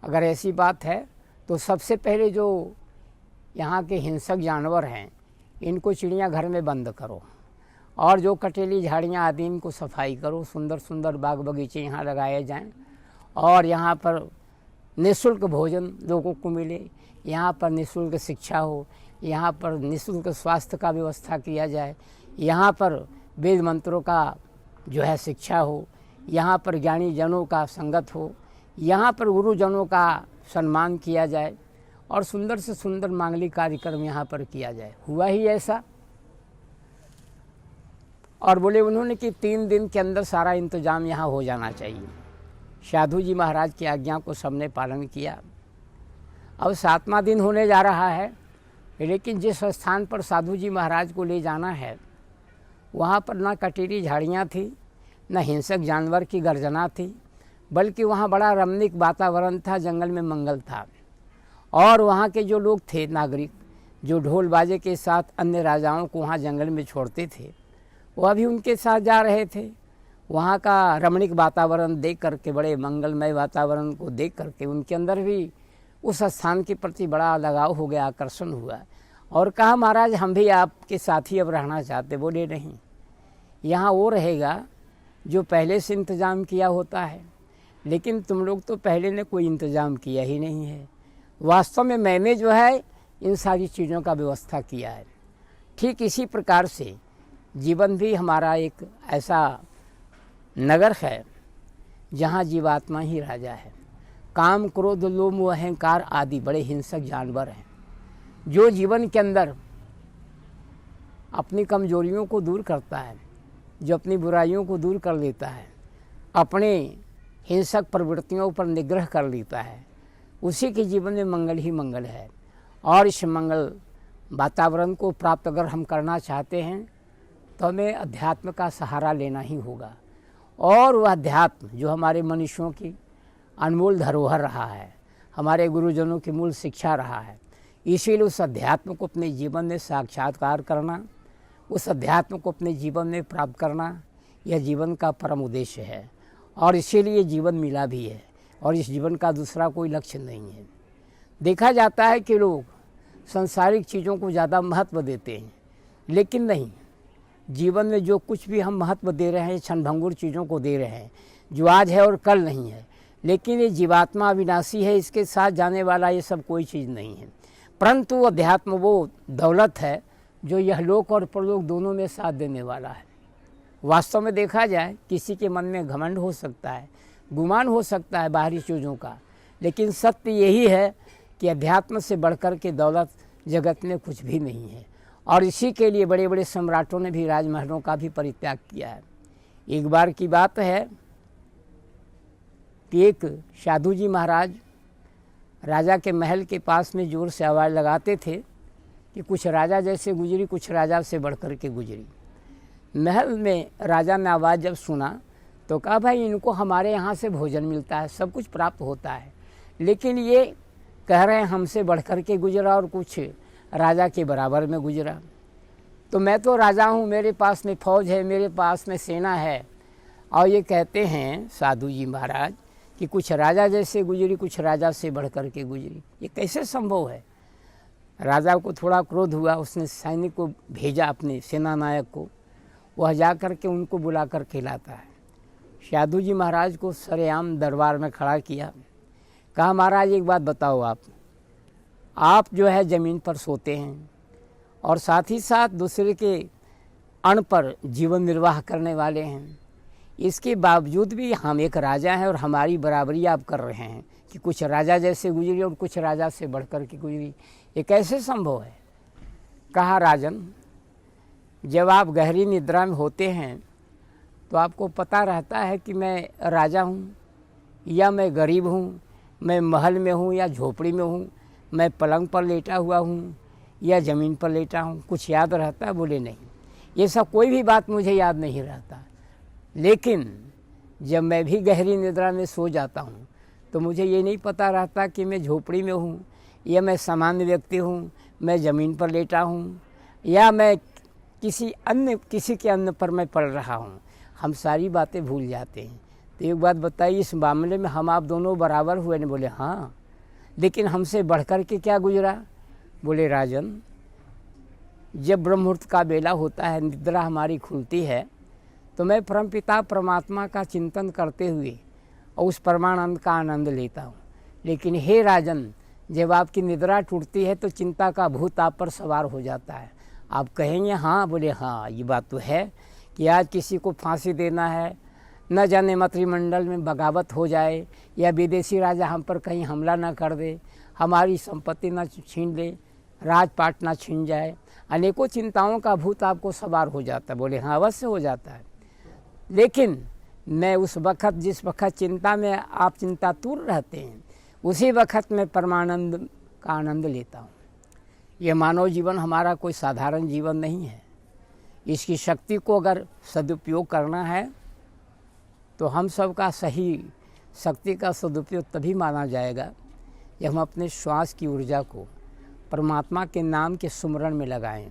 अगर ऐसी बात है तो सबसे पहले जो यहाँ के हिंसक जानवर हैं इनको चिड़ियाघर में बंद करो और जो कटेली झाड़ियाँ आदि इनको सफाई करो, सुंदर सुंदर बाग बगीचे यहाँ लगाए जाएं और यहाँ पर निःशुल्क भोजन लोगों को मिले, यहाँ पर निःशुल्क शिक्षा हो, यहाँ पर निःशुल्क स्वास्थ्य का व्यवस्था किया जाए, यहाँ पर वेद मंत्रों का जो है शिक्षा हो, यहाँ पर ज्ञानी जनों का संगत हो, यहाँ पर गुरुजनों का सम्मान किया जाए और सुंदर से सुंदर मांगलिक कार्यक्रम यहाँ पर किया जाए। हुआ ही ऐसा। और बोले उन्होंने कि 3 दिन के अंदर सारा इंतजाम यहाँ हो जाना चाहिए। साधु जी महाराज की आज्ञा को सबने पालन किया। अब 7वां दिन होने जा रहा है, लेकिन जिस स्थान पर साधु जी महाराज को ले जाना है वहाँ पर ना कटीली झाड़ियाँ थी, न हिंसक जानवर की गर्जना थी, बल्कि वहाँ बड़ा रमणीक वातावरण था, जंगल में मंगल था। और वहाँ के जो लोग थे नागरिक, जो ढोल बाजे के साथ अन्य राजाओं को वहाँ जंगल में छोड़ते थे, वह भी उनके साथ जा रहे थे। वहाँ का रमणीक वातावरण देख करके, बड़े मंगलमय वातावरण को देख करके उनके अंदर भी उस स्थान के प्रति बड़ा लगाव हो गया, आकर्षण हुआ और कहा महाराज हम भी आपके साथ ही अब रहना चाहते। बोले नहीं, यहाँ वो रहेगा जो पहले से इंतज़ाम किया होता है, लेकिन तुम लोग तो पहले ने कोई इंतज़ाम किया ही नहीं है। वास्तव में मैंने जो है इन सारी चीज़ों का व्यवस्था किया है। ठीक इसी प्रकार से जीवन भी हमारा एक ऐसा नगर है जहाँ जीवात्मा ही राजा है। काम क्रोध लोभ मोह अहंकार आदि बड़े हिंसक जानवर हैं जो जीवन के अंदर अपनी कमजोरियों को दूर करता है, जो अपनी बुराइयों को दूर कर लेता है, अपने हिंसक प्रवृत्तियों पर निग्रह कर लेता है, उसी के जीवन में मंगल ही मंगल है। और इस मंगल वातावरण को प्राप्त अगर हम करना चाहते हैं तो हमें अध्यात्म का सहारा लेना ही होगा। और वह अध्यात्म जो हमारे मनुष्यों की अनमोल धरोहर रहा है, हमारे गुरुजनों की मूल शिक्षा रहा है, इसीलिए उस अध्यात्म को अपने जीवन में साक्षात्कार करना, उस अध्यात्म को अपने जीवन में प्राप्त करना, यह जीवन का परम उद्देश्य है। और इसीलिए जीवन मिला भी है और इस जीवन का दूसरा कोई लक्ष्य नहीं है। देखा जाता है कि लोग सांसारिक चीज़ों को ज़्यादा महत्व देते हैं, लेकिन नहीं, जीवन में जो कुछ भी हम महत्व दे रहे हैं क्षणभंगुर चीज़ों को दे रहे हैं, जो आज है और कल नहीं है। लेकिन ये जीवात्मा अविनाशी है, इसके साथ जाने वाला ये सब कोई चीज़ नहीं है। परंतु अध्यात्म वो दौलत है जो यह लोक और परलोक दोनों में साथ देने वाला है। वास्तव में देखा जाए किसी के मन में घमंड हो सकता है, गुमान हो सकता है बाहरी चीज़ों का, लेकिन सत्य यही है कि अध्यात्म से बढ़कर के दौलत जगत में कुछ भी नहीं है। और इसी के लिए बड़े बड़े सम्राटों ने भी राजमहलों का भी परित्याग किया है। एक बार की बात है कि एक साधु जी महाराज राजा के महल के पास में ज़ोर से आवाज़ लगाते थे कि कुछ राजा जैसे गुजरी, कुछ राजा से बढ़ कर के गुजरी। महल में राजा ने आवाज़ जब सुना तो कहा भाई इनको हमारे यहाँ से भोजन मिलता है, सब कुछ प्राप्त होता है, लेकिन ये कह रहे हैं हमसे बढ़ कर के गुजरा और कुछ राजा के बराबर में गुजरा। तो मैं तो राजा हूँ, मेरे पास में फौज है, मेरे पास में सेना है, और ये कहते हैं साधु जी महाराज कि कुछ राजा जैसे गुजरी, कुछ राजा से बढ़ कर के गुजरी, ये कैसे संभव है। राजा को थोड़ा क्रोध हुआ, उसने सैनिक को भेजा, अपने सेना नायक को, वह जा कर के उनको बुला कर के लाता है। साधु जी महाराज को सरेआम दरबार में खड़ा किया, कहा महाराज एक बात बताओ, आप जो है ज़मीन पर सोते हैं और साथ ही साथ दूसरे के अन्न पर जीवन निर्वाह करने वाले हैं, इसके बावजूद भी हम एक राजा हैं और हमारी बराबरी आप कर रहे हैं कि कुछ राजा जैसे गुजरी और कुछ राजा से बढ़ कर के गुजरी, ये कैसे संभव है। कहा राजन, जब आप गहरी निद्रा में होते हैं तो आपको पता रहता है कि मैं राजा हूँ या मैं गरीब हूँ, मैं महल में हूँ या झोपड़ी में हूँ, मैं पलंग पर लेटा हुआ हूँ या ज़मीन पर लेटा हूँ, कुछ याद रहता है। बोले नहीं, ये सब कोई भी बात मुझे याद नहीं रहता, लेकिन जब मैं भी गहरी निद्रा में सो जाता हूँ तो मुझे ये नहीं पता रहता कि मैं झोपड़ी में हूँ या मैं सामान्य व्यक्ति हूँ, मैं ज़मीन पर लेटा हूँ या मैं किसी के अन्न पर मैं पड़ रहा हूँ, हम सारी बातें भूल जाते हैं। तो एक बात बताइए, इस मामले में हम आप दोनों बराबर हुए नहीं। बोले हाँ, लेकिन हमसे बढ़ कर के क्या गुजरा। बोले राजन, जब ब्रह्म मुहूर्त का बेला होता है, निद्रा हमारी खुलती है, तो मैं परमपिता परमात्मा का चिंतन करते हुए और उस परमानंद का आनंद लेता हूँ। लेकिन हे राजन, जब आपकी निद्रा टूटती है तो चिंता का भूत आप पर सवार हो जाता है। आप कहेंगे हाँ। बोले हाँ, ये बात तो है कि आज किसी को फांसी देना है, न जाने मंत्रिमंडल में बगावत हो जाए या विदेशी राजा हम पर कहीं हमला ना कर दे, हमारी संपत्ति ना छीन ले, राजपाट ना छीन जाए, अनेकों चिंताओं का भूत आपको सवार हो जाता है। बोले हाँ, अवश्य हो जाता है, लेकिन मैं उस वक़्त, जिस वक़्त चिंता में आप चिंतातुर रहते हैं, उसी वक़्त मैं परमानंद का आनंद लेता हूँ। यह मानव जीवन हमारा कोई साधारण जीवन नहीं है। इसकी शक्ति को अगर सदुपयोग करना है तो हम सब का सही शक्ति का सदुपयोग तभी माना जाएगा जब हम अपने श्वास की ऊर्जा को परमात्मा के नाम के सुमरण में लगाएं,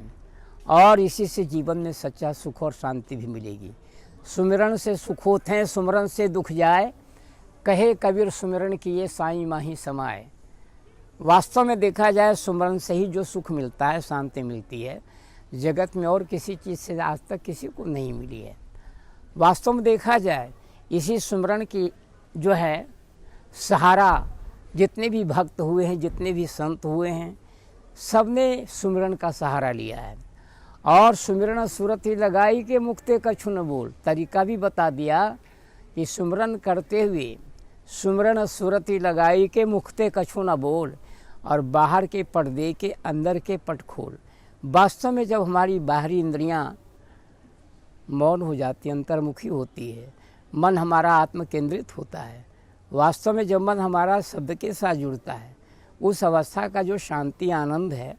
और इसी से जीवन में सच्चा सुख और शांति भी मिलेगी। सुमिरन से सुख होते हैं, सुमरन से दुख जाए, कहे कबीर सुमिरन किए साईं माही समाए। वास्तव में देखा जाए सुमरन से ही जो सुख मिलता है, शांति मिलती है, जगत में और किसी चीज़ से आज तक किसी को नहीं मिली है। वास्तव में देखा जाए इसी सुमरन की जो है सहारा जितने भी भक्त हुए हैं, जितने भी संत हुए हैं, सब ने सुमिरन का सहारा लिया है। और सुमिरन सूरत ही लगाई के मुक्ते कछु न बोल, तरीका भी बता दिया कि सुमिरन करते हुए सुमिरन सूरत ही लगाई के मुक्ते कछु न बोल, और बाहर के पर्दे के अंदर के पट खोल। वास्तव में जब हमारी बाहरी इंद्रियां मौन हो जाती, अंतर्मुखी होती है, मन हमारा आत्म केंद्रित होता है, वास्तव में जब मन हमारा शब्द के साथ जुड़ता है, उस अवस्था का जो शांति आनंद है,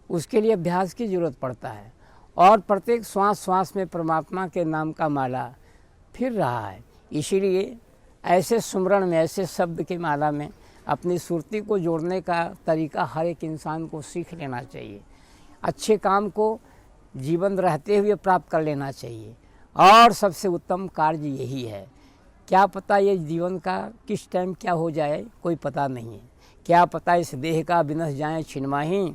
उसके लिए अभ्यास की जरूरत पड़ता है। और प्रत्येक श्वास श्वास में परमात्मा के नाम का माला फिर रहा है। इसीलिए ऐसे सुमरण में, ऐसे शब्द की माला में अपनी सुरती को जोड़ने का तरीका हर एक इंसान को सीख लेना चाहिए। अच्छे काम को जीवन रहते हुए प्राप्त कर लेना चाहिए, और सबसे उत्तम कार्य यही है। क्या पता ये जीवन का किस टाइम क्या हो जाए, कोई पता नहीं है। क्या पता इस देह का विनश जाए छिनमाही,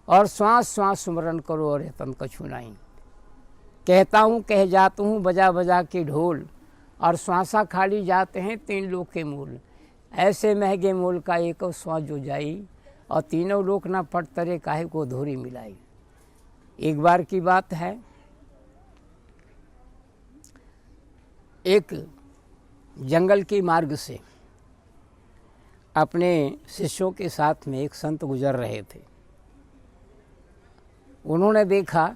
और श्वास श्वास सुमरण करो और तन कछु नहीं। कहता हूँ कह जाता हूँ बजा बजा के ढोल, और श्वासा खाली जाते हैं 3 लोक के मूल। ऐसे महंगे मोल का एक श्वास जो जाई, और 3 लोक ना पट तरे काहे को धोरी मिलाई। एक बार की बात है, एक जंगल के मार्ग से अपने शिष्यों के साथ में एक संत गुजर रहे थे। उन्होंने देखा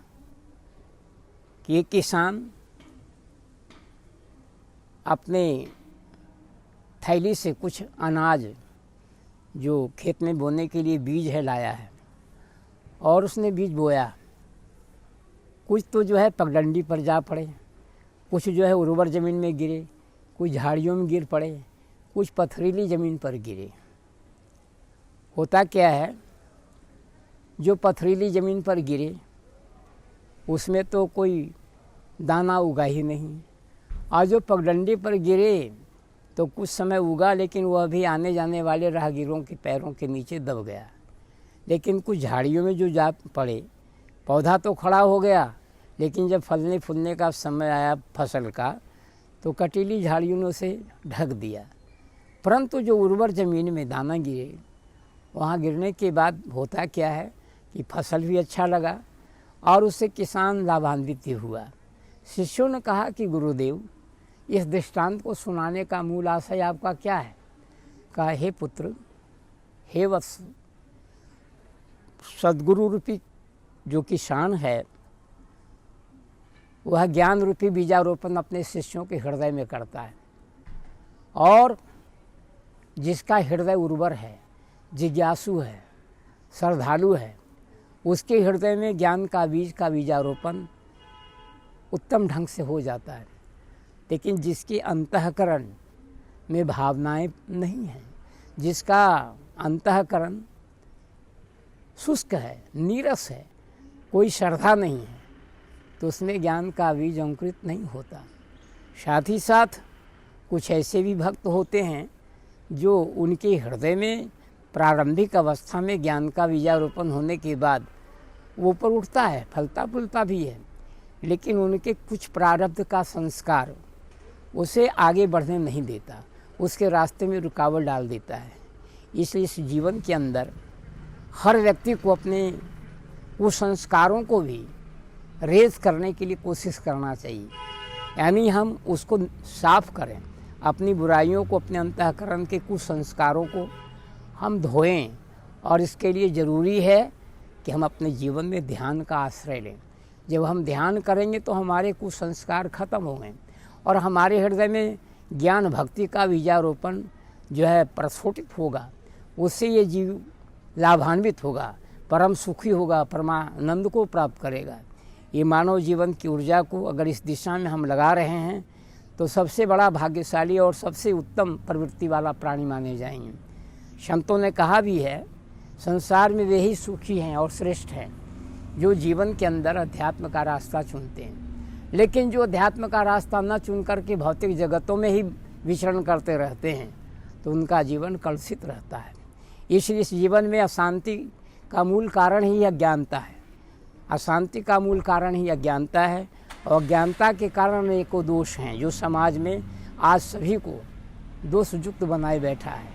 कि एक किसान अपने थैली से कुछ अनाज जो खेत में बोने के लिए बीज है लाया है और उसने बीज बोया। कुछ तो जो है पगडंडी पर जा पड़े, कुछ जो है उर्वर ज़मीन में गिरे, कुछ झाड़ियों में गिर पड़े, कुछ पथरीली ज़मीन पर गिरे। होता क्या है, जो पथरीली ज़मीन पर गिरे उसमें तो कोई दाना उगा ही नहीं, और जो पगडंडी पर गिरे तो कुछ समय उगा, लेकिन वह भी आने जाने वाले राहगीरों के पैरों के नीचे दब गया। लेकिन कुछ झाड़ियों में जो जा पड़े, पौधा तो खड़ा हो गया, लेकिन जब फलने फूलने का समय आया फसल का, तो कटीली झाड़ियों ने उसे ढक दिया। परंतु जो उर्वर ज़मीन में दाना गिरे, वहाँ गिरने के बाद होता क्या है कि फसल भी अच्छा लगा और उससे किसान लाभान्वित भी हुआ। शिष्यों ने कहा कि गुरुदेव, इस दृष्टांत को सुनाने का मूल आशय आपका क्या है? कहा, हे पुत्र, हे वत्स, सद्गुरु रूपी जो किसान है वह ज्ञान रूपी बीजारोपण अपने शिष्यों के हृदय में करता है, और जिसका हृदय उर्वर है, जिज्ञासु है, श्रद्धालु है, उसके हृदय में ज्ञान का बीज का बीजारोपण उत्तम ढंग से हो जाता है। लेकिन जिसके अंतःकरण में भावनाएं नहीं हैं, जिसका अंतःकरण शुष्क है, नीरस है, कोई श्रद्धा नहीं है, तो उसमें ज्ञान का बीज अंकुरित नहीं होता। साथ ही साथ कुछ ऐसे भी भक्त होते हैं जो उनके हृदय में प्रारंभिक अवस्था में ज्ञान का बीजारोपण होने के बाद वो ऊपर उठता है, फलता फूलता भी है, लेकिन उनके कुछ प्रारब्ध का संस्कार उसे आगे बढ़ने नहीं देता, उसके रास्ते में रुकावट डाल देता है। इसलिए इस जीवन के अंदर हर व्यक्ति को अपने उस संस्कारों को भी रेज करने के लिए कोशिश करना चाहिए, यानी हम उसको साफ करें, अपनी बुराइयों को, अपने अंतःकरण के कुछ संस्कारों को हम धोएं। और इसके लिए ज़रूरी है कि हम अपने जीवन में ध्यान का आश्रय लें। जब हम ध्यान करेंगे तो हमारे कुछ संस्कार खत्म होंगे और हमारे हृदय में ज्ञान भक्ति का बीजारोपण जो है प्रस्फुटित होगा। उससे ये जीव लाभान्वित होगा, परम सुखी होगा, परमानंद को प्राप्त करेगा। ये मानव जीवन की ऊर्जा को अगर इस दिशा में हम लगा रहे हैं तो सबसे बड़ा भाग्यशाली और सबसे उत्तम प्रवृत्ति वाला प्राणी माने जाएंगे। संतों ने कहा भी है, संसार में वे ही सुखी हैं और श्रेष्ठ हैं जो जीवन के अंदर अध्यात्म का रास्ता चुनते हैं। लेकिन जो अध्यात्म का रास्ता न चुन करके भौतिक जगतों में ही विचरण करते रहते हैं तो उनका जीवन कलुषित रहता है। इसलिए इस जीवन में अशांति का मूल कारण ही अज्ञानता है। अशांति का मूल कारण ही अज्ञानता है, और अज्ञानता के कारण अनेकों दोष हैं जो समाज में आज सभी को दोषयुक्त बनाए बैठा है।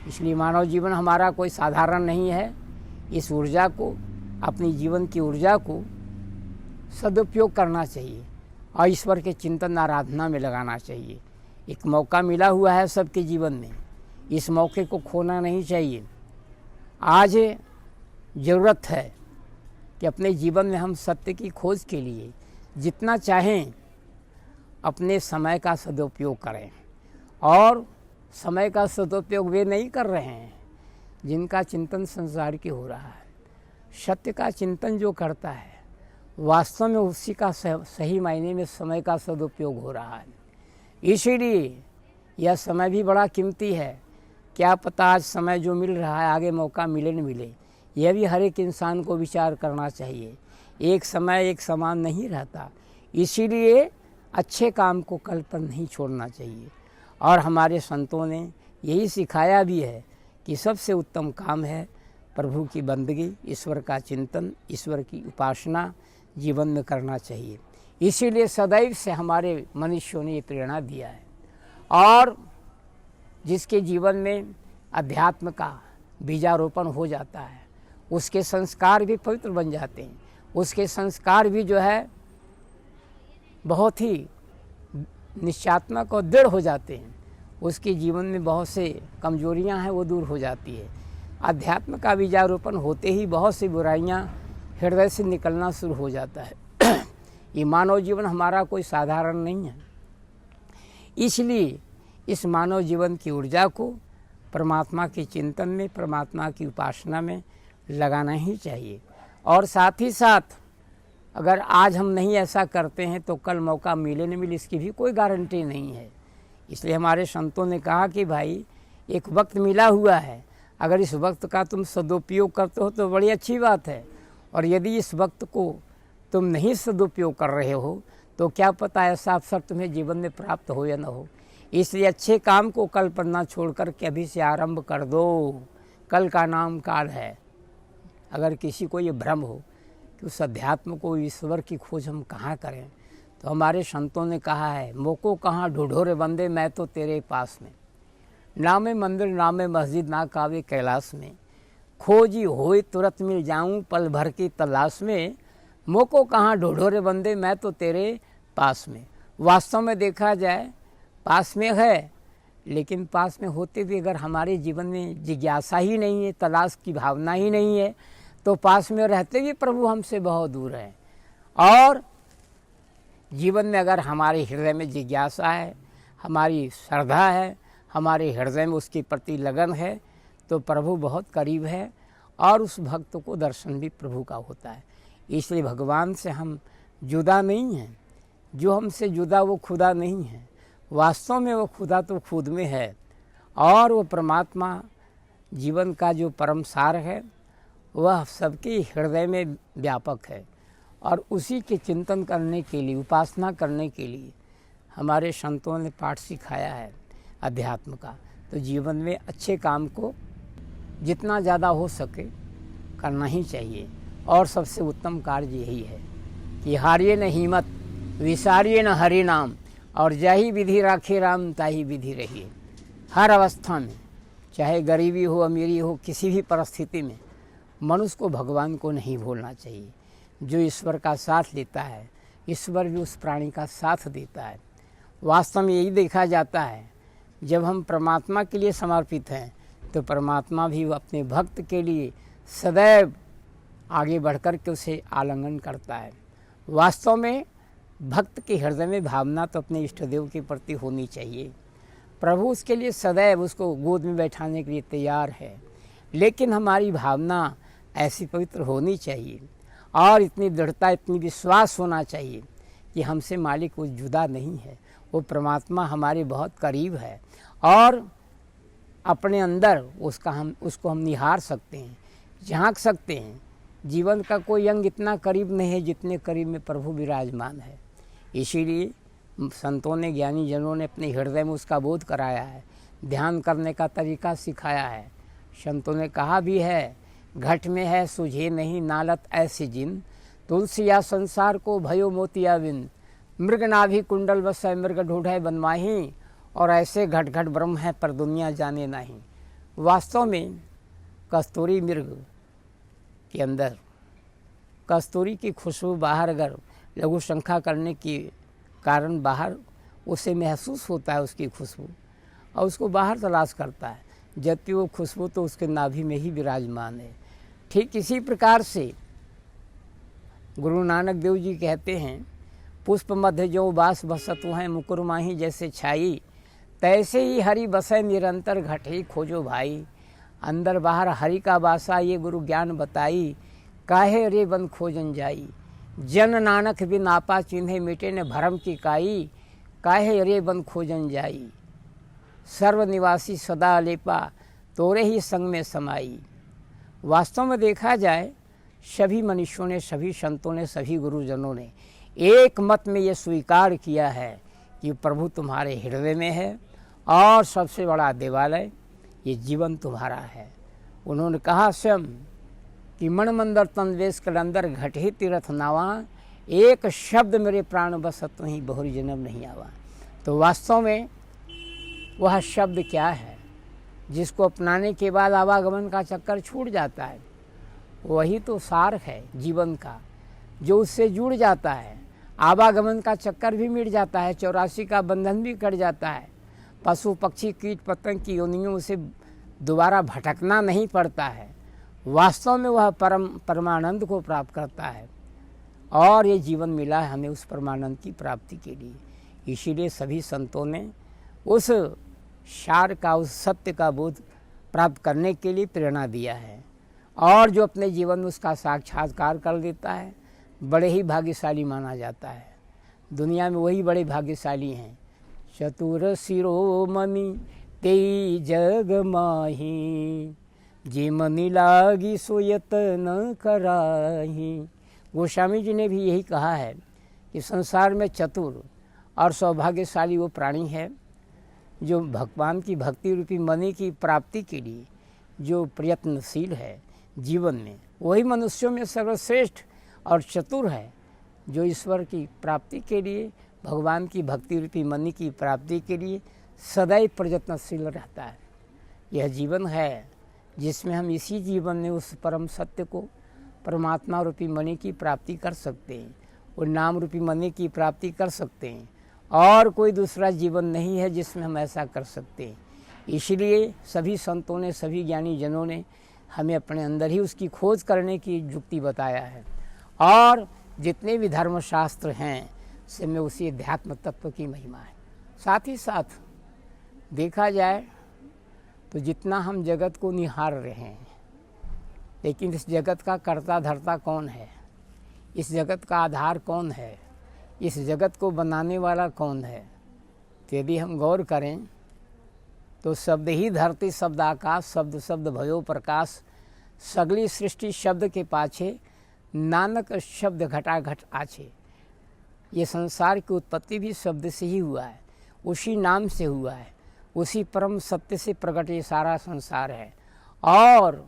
इसलिए मानव जीवन हमारा कोई साधारण नहीं है। इस ऊर्जा को, अपनी जीवन की ऊर्जा को सदुपयोग करना चाहिए और ईश्वर के चिंतन आराधना में लगाना चाहिए। एक मौका मिला हुआ है सबके जीवन में, इस मौके को खोना नहीं चाहिए। आज ज़रूरत है कि अपने जीवन में हम सत्य की खोज के लिए जितना चाहें अपने समय का सदुपयोग करें, और समय का सदुपयोग वे नहीं कर रहे हैं जिनका चिंतन संसार की हो रहा है। सत्य का चिंतन जो करता है वास्तव में उसी का सही मायने में समय का सदुपयोग हो रहा है। इसीलिए यह समय भी बड़ा कीमती है। क्या पता आज समय जो मिल रहा है आगे मौका मिले न मिले, यह भी हर एक इंसान को विचार करना चाहिए। एक समय एक समान नहीं रहता, इसीलिए अच्छे काम को कल पर नहीं छोड़ना चाहिए। और हमारे संतों ने यही सिखाया भी है कि सबसे उत्तम काम है प्रभु की बंदगी, ईश्वर का चिंतन, ईश्वर की उपासना जीवन में करना चाहिए। इसीलिए सदैव से हमारे मनुष्यों ने ये प्रेरणा दिया है। और जिसके जीवन में अध्यात्म का बीजारोपण हो जाता है उसके संस्कार भी पवित्र बन जाते हैं, उसके संस्कार भी जो है बहुत ही निश्चयात्मक और दृढ़ हो जाते हैं। उसके जीवन में बहुत से कमजोरियां हैं वो दूर हो जाती है। अध्यात्म का बीजारोपण होते ही बहुत सी बुराइयां हृदय से निकलना शुरू हो जाता है। ये मानव जीवन हमारा कोई साधारण नहीं है। इसलिए इस मानव जीवन की ऊर्जा को परमात्मा के चिंतन में, परमात्मा की उपासना में लगाना ही चाहिए। और साथ ही साथ अगर आज हम नहीं ऐसा करते हैं तो कल मौका मिले न मिले इसकी भी कोई गारंटी नहीं है। इसलिए हमारे संतों ने कहा कि भाई एक वक्त मिला हुआ है, अगर इस वक्त का तुम सदुपयोग करते हो तो बड़ी अच्छी बात है, और यदि इस वक्त को तुम नहीं सदुपयोग कर रहे हो तो क्या पता ऐसा अवसर तुम्हें जीवन में प्राप्त हो या न हो। इसलिए अच्छे काम को कल पर ना छोड़ कर के अभी से आरंभ कर दो। कल का नाम काल है। अगर किसी को ये भ्रम हो कि उस अध्यात्म को, ईश्वर की खोज हम कहाँ करें, तो हमारे संतों ने कहा है, मोको कहाँ ढूंढो रे बंदे, मैं तो तेरे पास में। नामे मंदिर नामे मस्जिद ना कावे कैलाश में, खोजी होए तुरंत मिल जाऊं पल भर की तलाश में। मोको कहाँ ढूंढो रे बंदे, मैं तो तेरे पास में। वास्तव में देखा जाए पास में है, लेकिन पास में होते भी अगर हमारे जीवन में जिज्ञासा ही नहीं है, तलाश की भावना ही नहीं है, तो पास में रहते भी प्रभु हमसे बहुत दूर है। और जीवन में अगर हमारे हृदय में जिज्ञासा है, हमारी श्रद्धा है, हमारे हृदय में उसके प्रति लगन है, तो प्रभु बहुत करीब है और उस भक्त को दर्शन भी प्रभु का होता है। इसलिए भगवान से हम जुदा नहीं हैं। जो हमसे जुदा वो खुदा नहीं है, वास्तव में वो खुदा तो खुद में है। और वो परमात्मा जीवन का जो परम सार है वह सबके हृदय में व्यापक है। और उसी के चिंतन करने के लिए, उपासना करने के लिए हमारे संतों ने पाठ सिखाया है अध्यात्म का। तो जीवन में अच्छे काम को जितना ज़्यादा हो सके करना ही चाहिए। और सबसे उत्तम कार्य यही है कि हारिए न हिम्मत, विसारिए न हरि नाम, और जाही विधि राखे राम ताही विधि रहिए। हर अवस्था में, चाहे गरीबी हो, अमीरी हो, किसी भी परिस्थिति में मनुष्य को भगवान को नहीं भूलना चाहिए। जो ईश्वर का साथ लेता है, ईश्वर भी उस प्राणी का साथ देता है। वास्तव में यही देखा जाता है, जब हम परमात्मा के लिए समर्पित हैं तो परमात्मा भी अपने भक्त के लिए सदैव आगे बढ़कर के उसे आलिंगन करता है। वास्तव में भक्त के हृदय में भावना तो अपने इष्ट देव के प्रति होनी चाहिए। प्रभु उसके लिए सदैव उसको गोद में बैठाने के लिए तैयार है, लेकिन हमारी भावना ऐसी पवित्र होनी चाहिए और इतनी दृढ़ता, इतनी विश्वास होना चाहिए कि हमसे मालिक वो जुदा नहीं है, वो परमात्मा हमारे बहुत करीब है और अपने अंदर उसको हम निहार सकते हैं, झांक सकते हैं। जीवन का कोई अंग इतना करीब नहीं है जितने करीब में प्रभु विराजमान है। इसीलिए संतों ने, ज्ञानी जनों ने अपने हृदय में उसका बोध कराया है, ध्यान करने का तरीका सिखाया है। संतों ने कहा भी है, घट में है सुझे नहीं नालत ऐसी जिन, तुलसिया संसार को भयो मोतिया बिन, मृग नाभि कुंडल बसै मृग ढूढ़े बनवाही, और ऐसे घट घट ब्रह्म है पर दुनिया जाने नहीं। वास्तव में कस्तूरी मृग के अंदर कस्तूरी की खुशबू बाहर अगर लघु शंखा करने के कारण बाहर उसे महसूस होता है उसकी खुशबू, और उसको बाहर तलाश करता है, जबकि वो खुशबू तो उसके नाभि में ही विराजमान है। ठीक इसी प्रकार से गुरु नानक देव जी कहते हैं, पुष्प मध्य जो बास बसतु हैं मुकुर माही जैसे छाई, तैसे ही हरि बसै निरंतर घटे खोजो भाई। अंदर बाहर हरि का वासा ये गुरु ज्ञान बताई, काहे रे बन खोजन जाई। जन नानक बिन आपा चिन्हे मिटे न भरम की काई, काहे रे बन खोजन जाई। सर्वनिवासी सदा लेपा तोरे ही संग में समाई। वास्तव में देखा जाए सभी मनुष्यों ने, सभी संतों ने, सभी गुरुजनों ने एक मत में ये स्वीकार किया है कि प्रभु तुम्हारे हृदय में है और सबसे बड़ा देवालय ये जीवन तुम्हारा है। उन्होंने कहा स्वयं कि मन मंदिर तनवेश कलंदर घटे तीर्थ नावा, एक शब्द मेरे प्राण बसत ही बहुरी जन्म नहीं आवा। तो वास्तव में वह शब्द क्या है जिसको अपनाने के बाद आवागमन का चक्कर छूट जाता है? वही तो सार है जीवन का, जो उससे जुड़ जाता है। आवागमन का चक्कर भी मिट जाता है, 84 का बंधन भी कट जाता है। पशु पक्षी कीट पतंग की योनियों से दोबारा भटकना नहीं पड़ता है। वास्तव में वह परमानंद को प्राप्त करता है और ये जीवन मिला है हमें उस परमानंद की प्राप्ति के लिए। इसीलिए सभी संतों ने उस सार का, उस सत्य का बोध प्राप्त करने के लिए प्रेरणा दिया है। और जो अपने जीवन में उसका साक्षात्कार कर लेता है बड़े ही भाग्यशाली माना जाता है। दुनिया में वही बड़े भाग्यशाली हैं। चतुर शिरोमणि तेई जग माही, जे मनि लागी सो यतन कराही। गोस्वामी जी ने भी यही कहा है कि संसार में चतुर और सौभाग्यशाली वो प्राणी है जो भगवान की भक्ति रूपी मणि की प्राप्ति के लिए जो प्रयत्नशील है जीवन में। वही मनुष्यों में सर्वश्रेष्ठ और चतुर है जो ईश्वर की प्राप्ति के लिए, भगवान की भक्ति रूपी मणि की प्राप्ति के लिए सदैव प्रयत्नशील रहता है। यह जीवन है जिसमें हम इसी जीवन में उस परम सत्य को, परमात्मा रूपी मणि की प्राप्ति कर सकते हैं और नाम रूपी मणि की प्राप्ति कर सकते हैं। और कोई दूसरा जीवन नहीं है जिसमें हम ऐसा कर सकते हैं। इसलिए सभी संतों ने, सभी ज्ञानी जनों ने हमें अपने अंदर ही उसकी खोज करने की युक्ति बताया है। और जितने भी धर्मशास्त्र हैं उसमें उसी अध्यात्म तत्व की महिमा है। साथ ही साथ देखा जाए तो जितना हम जगत को निहार रहे हैं, लेकिन इस जगत का कर्ता धर्ता कौन है, इस जगत का आधार कौन है, इस जगत को बनाने वाला कौन है, तो यदि हम गौर करें तो शब्द ही धरती, शब्द आकाश, शब्द शब्द भयो प्रकाश, सगली सृष्टि शब्द के पाछे, नानक शब्द घटाघट आछे। ये संसार की उत्पत्ति भी शब्द से ही हुआ है, उसी नाम से हुआ है, उसी परम सत्य से प्रकट ये सारा संसार है। और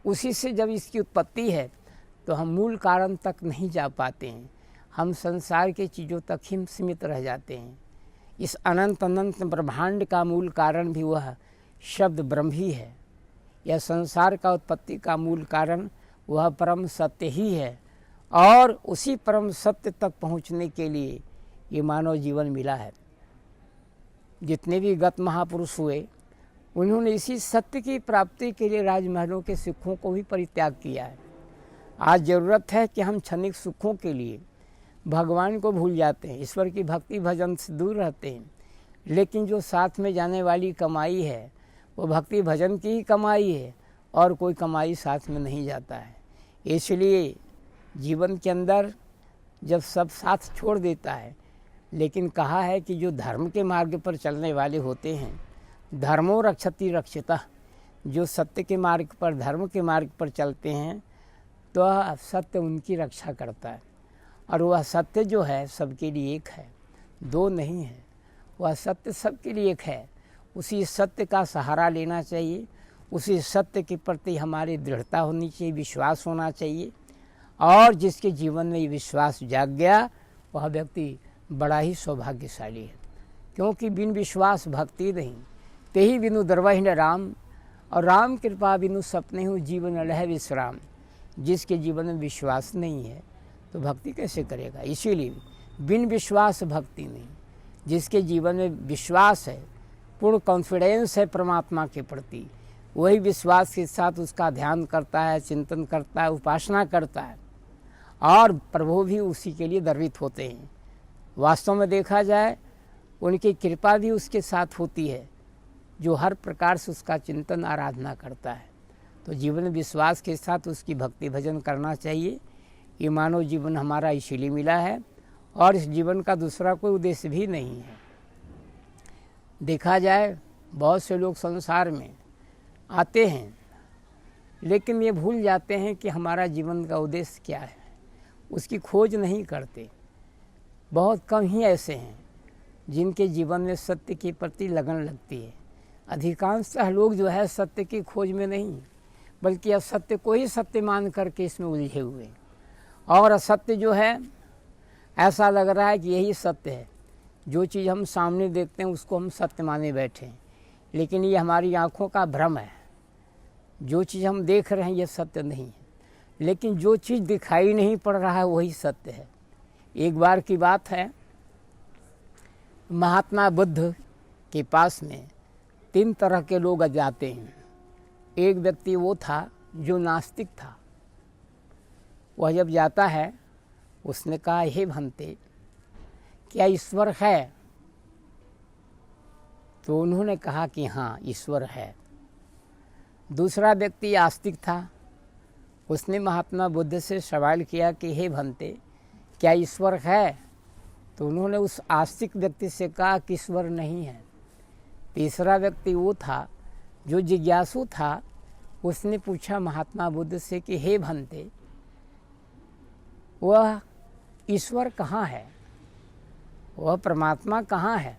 उसी से जब इसकी उत्पत्ति है तो हम मूल कारण तक नहीं जा पाते हैं, हम संसार के चीज़ों तक ही सीमित रह जाते हैं। इस अनंत अनंत ब्रह्मांड का मूल कारण भी वह शब्द ब्रह्म ही है। यह संसार का उत्पत्ति का मूल कारण वह परम सत्य ही है। और उसी परम सत्य तक पहुंचने के लिए ये मानव जीवन मिला है। जितने भी गत महापुरुष हुए उन्होंने इसी सत्य की प्राप्ति के लिए राजमहलों के सुखों को भी परित्याग किया है। आज ज़रूरत है कि हम क्षणिक सुखों के लिए भगवान को भूल जाते हैं, ईश्वर की भक्ति भजन से दूर रहते हैं। लेकिन जो साथ में जाने वाली कमाई है वो भक्ति भजन की ही कमाई है और कोई कमाई साथ में नहीं जाता है। इसलिए जीवन के अंदर जब सब साथ छोड़ देता है, लेकिन कहा है कि जो धर्म के मार्ग पर चलने वाले होते हैं, धर्मो रक्षति रक्षिता, जो सत्य के मार्ग पर, धर्म के मार्ग पर चलते हैं तो सत्य उनकी रक्षा करता है। और वह सत्य जो है सबके लिए एक है, दो नहीं है। वह सत्य सबके लिए एक है। उसी सत्य का सहारा लेना चाहिए, उसी सत्य के प्रति हमारी दृढ़ता होनी चाहिए, विश्वास होना चाहिए। और जिसके जीवन में ये विश्वास जाग गया वह व्यक्ति बड़ा ही सौभाग्यशाली है। क्योंकि बिन विश्वास भक्ति नहीं, तेहि बिनु दरवहि न राम, और राम कृपा बिनु सपने हूँ जीवन लह विश्राम। जिसके जीवन में विश्वास नहीं है तो भक्ति कैसे करेगा। इसीलिए बिन विश्वास भक्ति नहीं। जिसके जीवन में विश्वास है, पूर्ण कॉन्फिडेंस है परमात्मा के प्रति, वही विश्वास के साथ उसका ध्यान करता है, चिंतन करता है, उपासना करता है, और प्रभु भी उसी के लिए गर्वित होते हैं। वास्तव में देखा जाए उनकी कृपा भी उसके साथ होती है जो हर प्रकार से उसका चिंतन आराधना करता है। तो जीवन में विश्वास के साथ उसकी भक्ति भजन करना चाहिए। ये मानव जीवन हमारा इसीलिए मिला है और इस जीवन का दूसरा कोई उद्देश्य भी नहीं है। देखा जाए बहुत से लोग संसार में आते हैं लेकिन ये भूल जाते हैं कि हमारा जीवन का उद्देश्य क्या है, उसकी खोज नहीं करते। बहुत कम ही ऐसे हैं जिनके जीवन में सत्य के प्रति लगन लगती है। अधिकांशतः लोग जो है सत्य की खोज में नहीं, बल्कि असत्य को ही सत्य मान करके इसमें उलझे हुए हैं। और असत्य जो है ऐसा लग रहा है कि यही सत्य है। जो चीज़ हम सामने देखते हैं उसको हम सत्य माने बैठे हैं, लेकिन ये हमारी आँखों का भ्रम है। जो चीज़ हम देख रहे हैं ये सत्य नहीं है, लेकिन जो चीज़ दिखाई नहीं पड़ रहा है वही सत्य है। एक बार की बात है, महात्मा बुद्ध के पास में 3 तरह के लोग जाते हैं। एक व्यक्ति वो था जो नास्तिक था। वह जब जाता है उसने कहा, हे भंते, क्या ईश्वर है? तो उन्होंने कहा कि हाँ ईश्वर है। दूसरा व्यक्ति आस्तिक था। उसने महात्मा बुद्ध से सवाल किया कि हे भंते, क्या ईश्वर है? तो उन्होंने उस आस्तिक व्यक्ति से कहा कि ईश्वर नहीं है। तीसरा व्यक्ति वो था जो जिज्ञासु था। उसने पूछा महात्मा बुद्ध से कि हे भंते, वह ईश्वर कहाँ है? वह परमात्मा कहाँ है?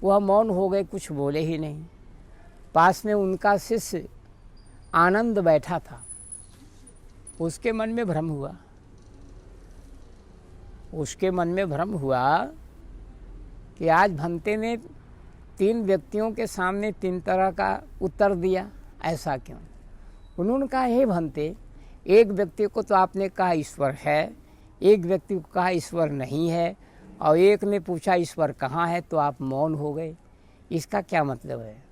वह मौन हो गए, कुछ बोले ही नहीं। पास में उनका शिष्य आनंद बैठा था। उसके मन में भ्रम हुआ। उसके मन में भ्रम हुआ कि आज भंते ने 3 व्यक्तियों के सामने 3 तरह का उत्तर दिया, ऐसा क्यों? उन्होंने कहा हे भंते, एक व्यक्ति को तो आपने कहा ईश्वर है, एक व्यक्ति को कहा ईश्वर नहीं है, और एक ने पूछा ईश्वर कहाँ है, तो आप मौन हो गए। इसका क्या मतलब है?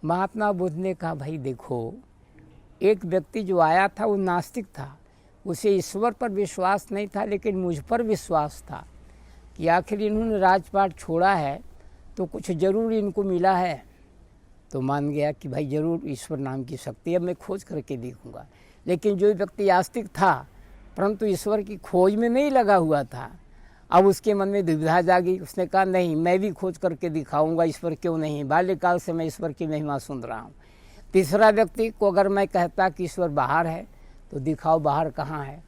महात्मा बुद्ध ने कहा भाई देखो, एक व्यक्ति जो आया था वो नास्तिक था। उसे ईश्वर पर विश्वास नहीं था, लेकिन मुझ पर विश्वास था कि आखिर इन्होंने राजपाट छोड़ा है तो कुछ ज़रूर इनको मिला है। तो मान गया कि भाई ज़रूर ईश्वर नाम की शक्ति है, मैं खोज करके देखूंगा। लेकिन जो व्यक्ति आस्तिक था परंतु ईश्वर की खोज में नहीं लगा हुआ था, अब उसके मन में दुविधा जागी। उसने कहा नहीं, मैं भी खोज करके दिखाऊंगा ईश्वर क्यों नहीं, बाल्यकाल से मैं ईश्वर की महिमा सुन रहा हूँ। तीसरा व्यक्ति को अगर मैं कहता कि ईश्वर बाहर है तो दिखाओ बाहर कहाँ है।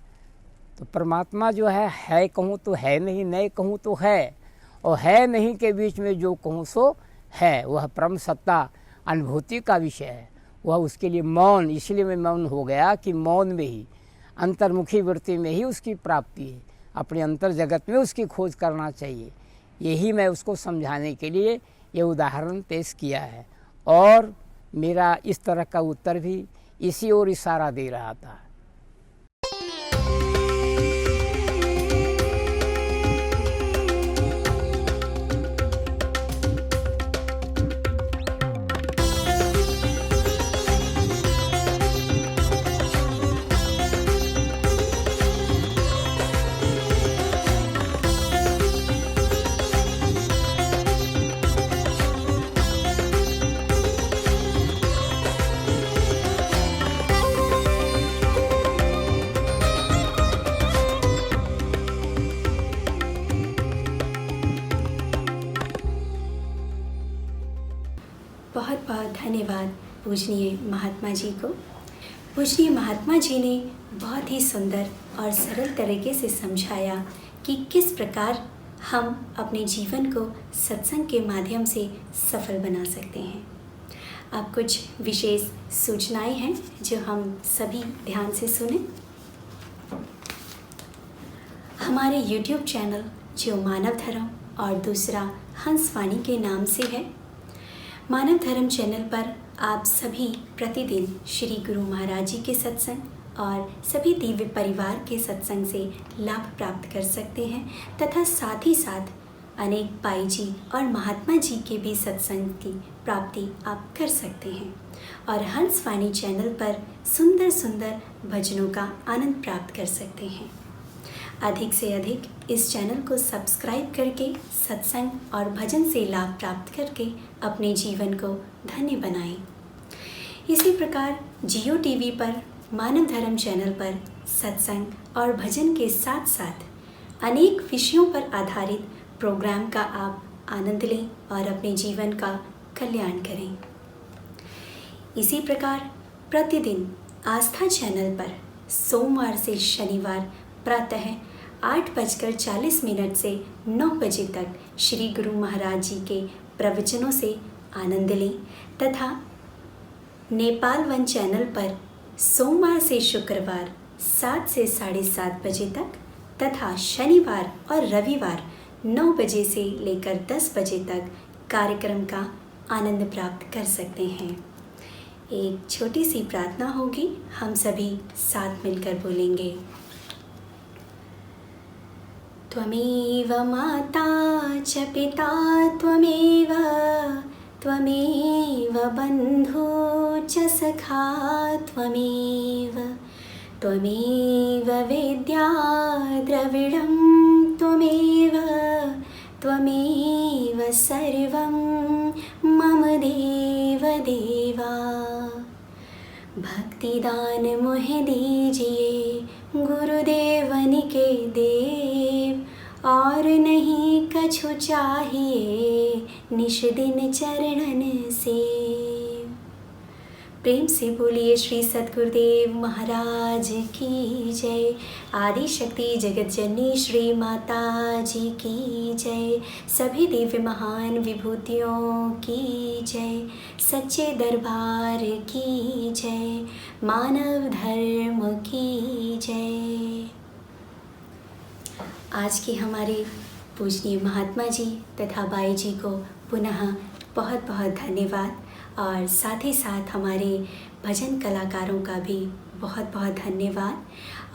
तो परमात्मा जो है कहूँ तो है नहीं, नहीं कहूँ तो है, और है नहीं के बीच में जो कहूँ सो है, वह परम सत्ता अनुभूति का विषय है। वह उसके लिए मौन, इसलिए मैं मौन हो गया कि मौन में ही, अंतर्मुखी वृत्ति में ही उसकी प्राप्ति है। अपने अंतर जगत में उसकी खोज करना चाहिए। यही मैं उसको समझाने के लिए ये उदाहरण पेश किया है, और मेरा इस तरह का उत्तर भी इसी ओर इशारा दे रहा था। बहुत बहुत धन्यवाद पूजनीय महात्मा जी को। पूजनीय महात्मा जी ने बहुत ही सुंदर और सरल तरीके से समझाया कि किस प्रकार हम अपने जीवन को सत्संग के माध्यम से सफल बना सकते हैं। अब कुछ विशेष सूचनाएं हैं जो हम सभी ध्यान से सुने। हमारे YouTube चैनल जो मानव धर्म और दूसरा हंसवाणी के नाम से है, मानव धर्म चैनल पर आप सभी प्रतिदिन श्री गुरु महाराज जी के सत्संग और सभी दिव्य परिवार के सत्संग से लाभ प्राप्त कर सकते हैं, तथा साथ ही साथ अनेक बाई जी और महात्मा जी के भी सत्संग की प्राप्ति आप कर सकते हैं, और हंसवाणी चैनल पर सुंदर सुंदर भजनों का आनंद प्राप्त कर सकते हैं। अधिक से अधिक इस चैनल को सब्सक्राइब करके सत्संग और भजन से लाभ प्राप्त करके अपने जीवन को धन्य बनाएं। इसी प्रकार जियो टीवी पर मानव धर्म चैनल पर सत्संग और भजन के साथ साथ अनेक विषयों पर आधारित प्रोग्राम का आप आनंद लें और अपने जीवन का कल्याण करें। इसी प्रकार प्रतिदिन आस्था चैनल पर सोमवार से शनिवार प्रातः 8:40 से 9 बजे तक श्री गुरु महाराज जी के प्रवचनों से आनंद लें, तथा नेपाल वन चैनल पर सोमवार से शुक्रवार 7 से 7:30 बजे तक तथा शनिवार और रविवार 9 बजे से लेकर 10 बजे तक कार्यक्रम का आनंद प्राप्त कर सकते हैं। एक छोटी सी प्रार्थना होगी, हम सभी साथ मिलकर बोलेंगे। त्वमेव माता च पिता त्वमेव, त्वमेव बन्धु च सखा त्वमेव, त्वमेव विद्या द्रविडं त्वमेव, त्वमेव सर्वं मम देव देवा। भक्तिदान मोहे दीजिए गुरुदेवन के देव, और नहीं कछु चाहिए निश दिन चरणन से। प्रेम से बोलिए श्री सद्गुरुदेव महाराज की जय। आदि शक्ति जगत जननी श्री माता जी की जय। सभी दिव्य महान विभूतियों की जय। सच्चे दरबार की जय। मानव धर्म की जय। आज के हमारे पूजनीय महात्मा जी तथा बाई जी को पुनः बहुत बहुत धन्यवाद, और साथ ही साथ हमारे भजन कलाकारों का भी बहुत बहुत धन्यवाद,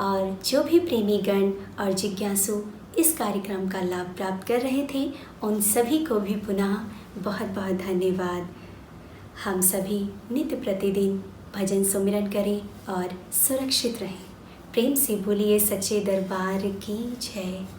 और जो भी प्रेमीगण और जिज्ञासु इस कार्यक्रम का लाभ प्राप्त कर रहे थे उन सभी को भी पुनः बहुत बहुत धन्यवाद। हम सभी नित्य प्रतिदिन भजन सुमिरन करें और सुरक्षित रहें। प्रेम से बोलिए सच्चे दरबार की जय।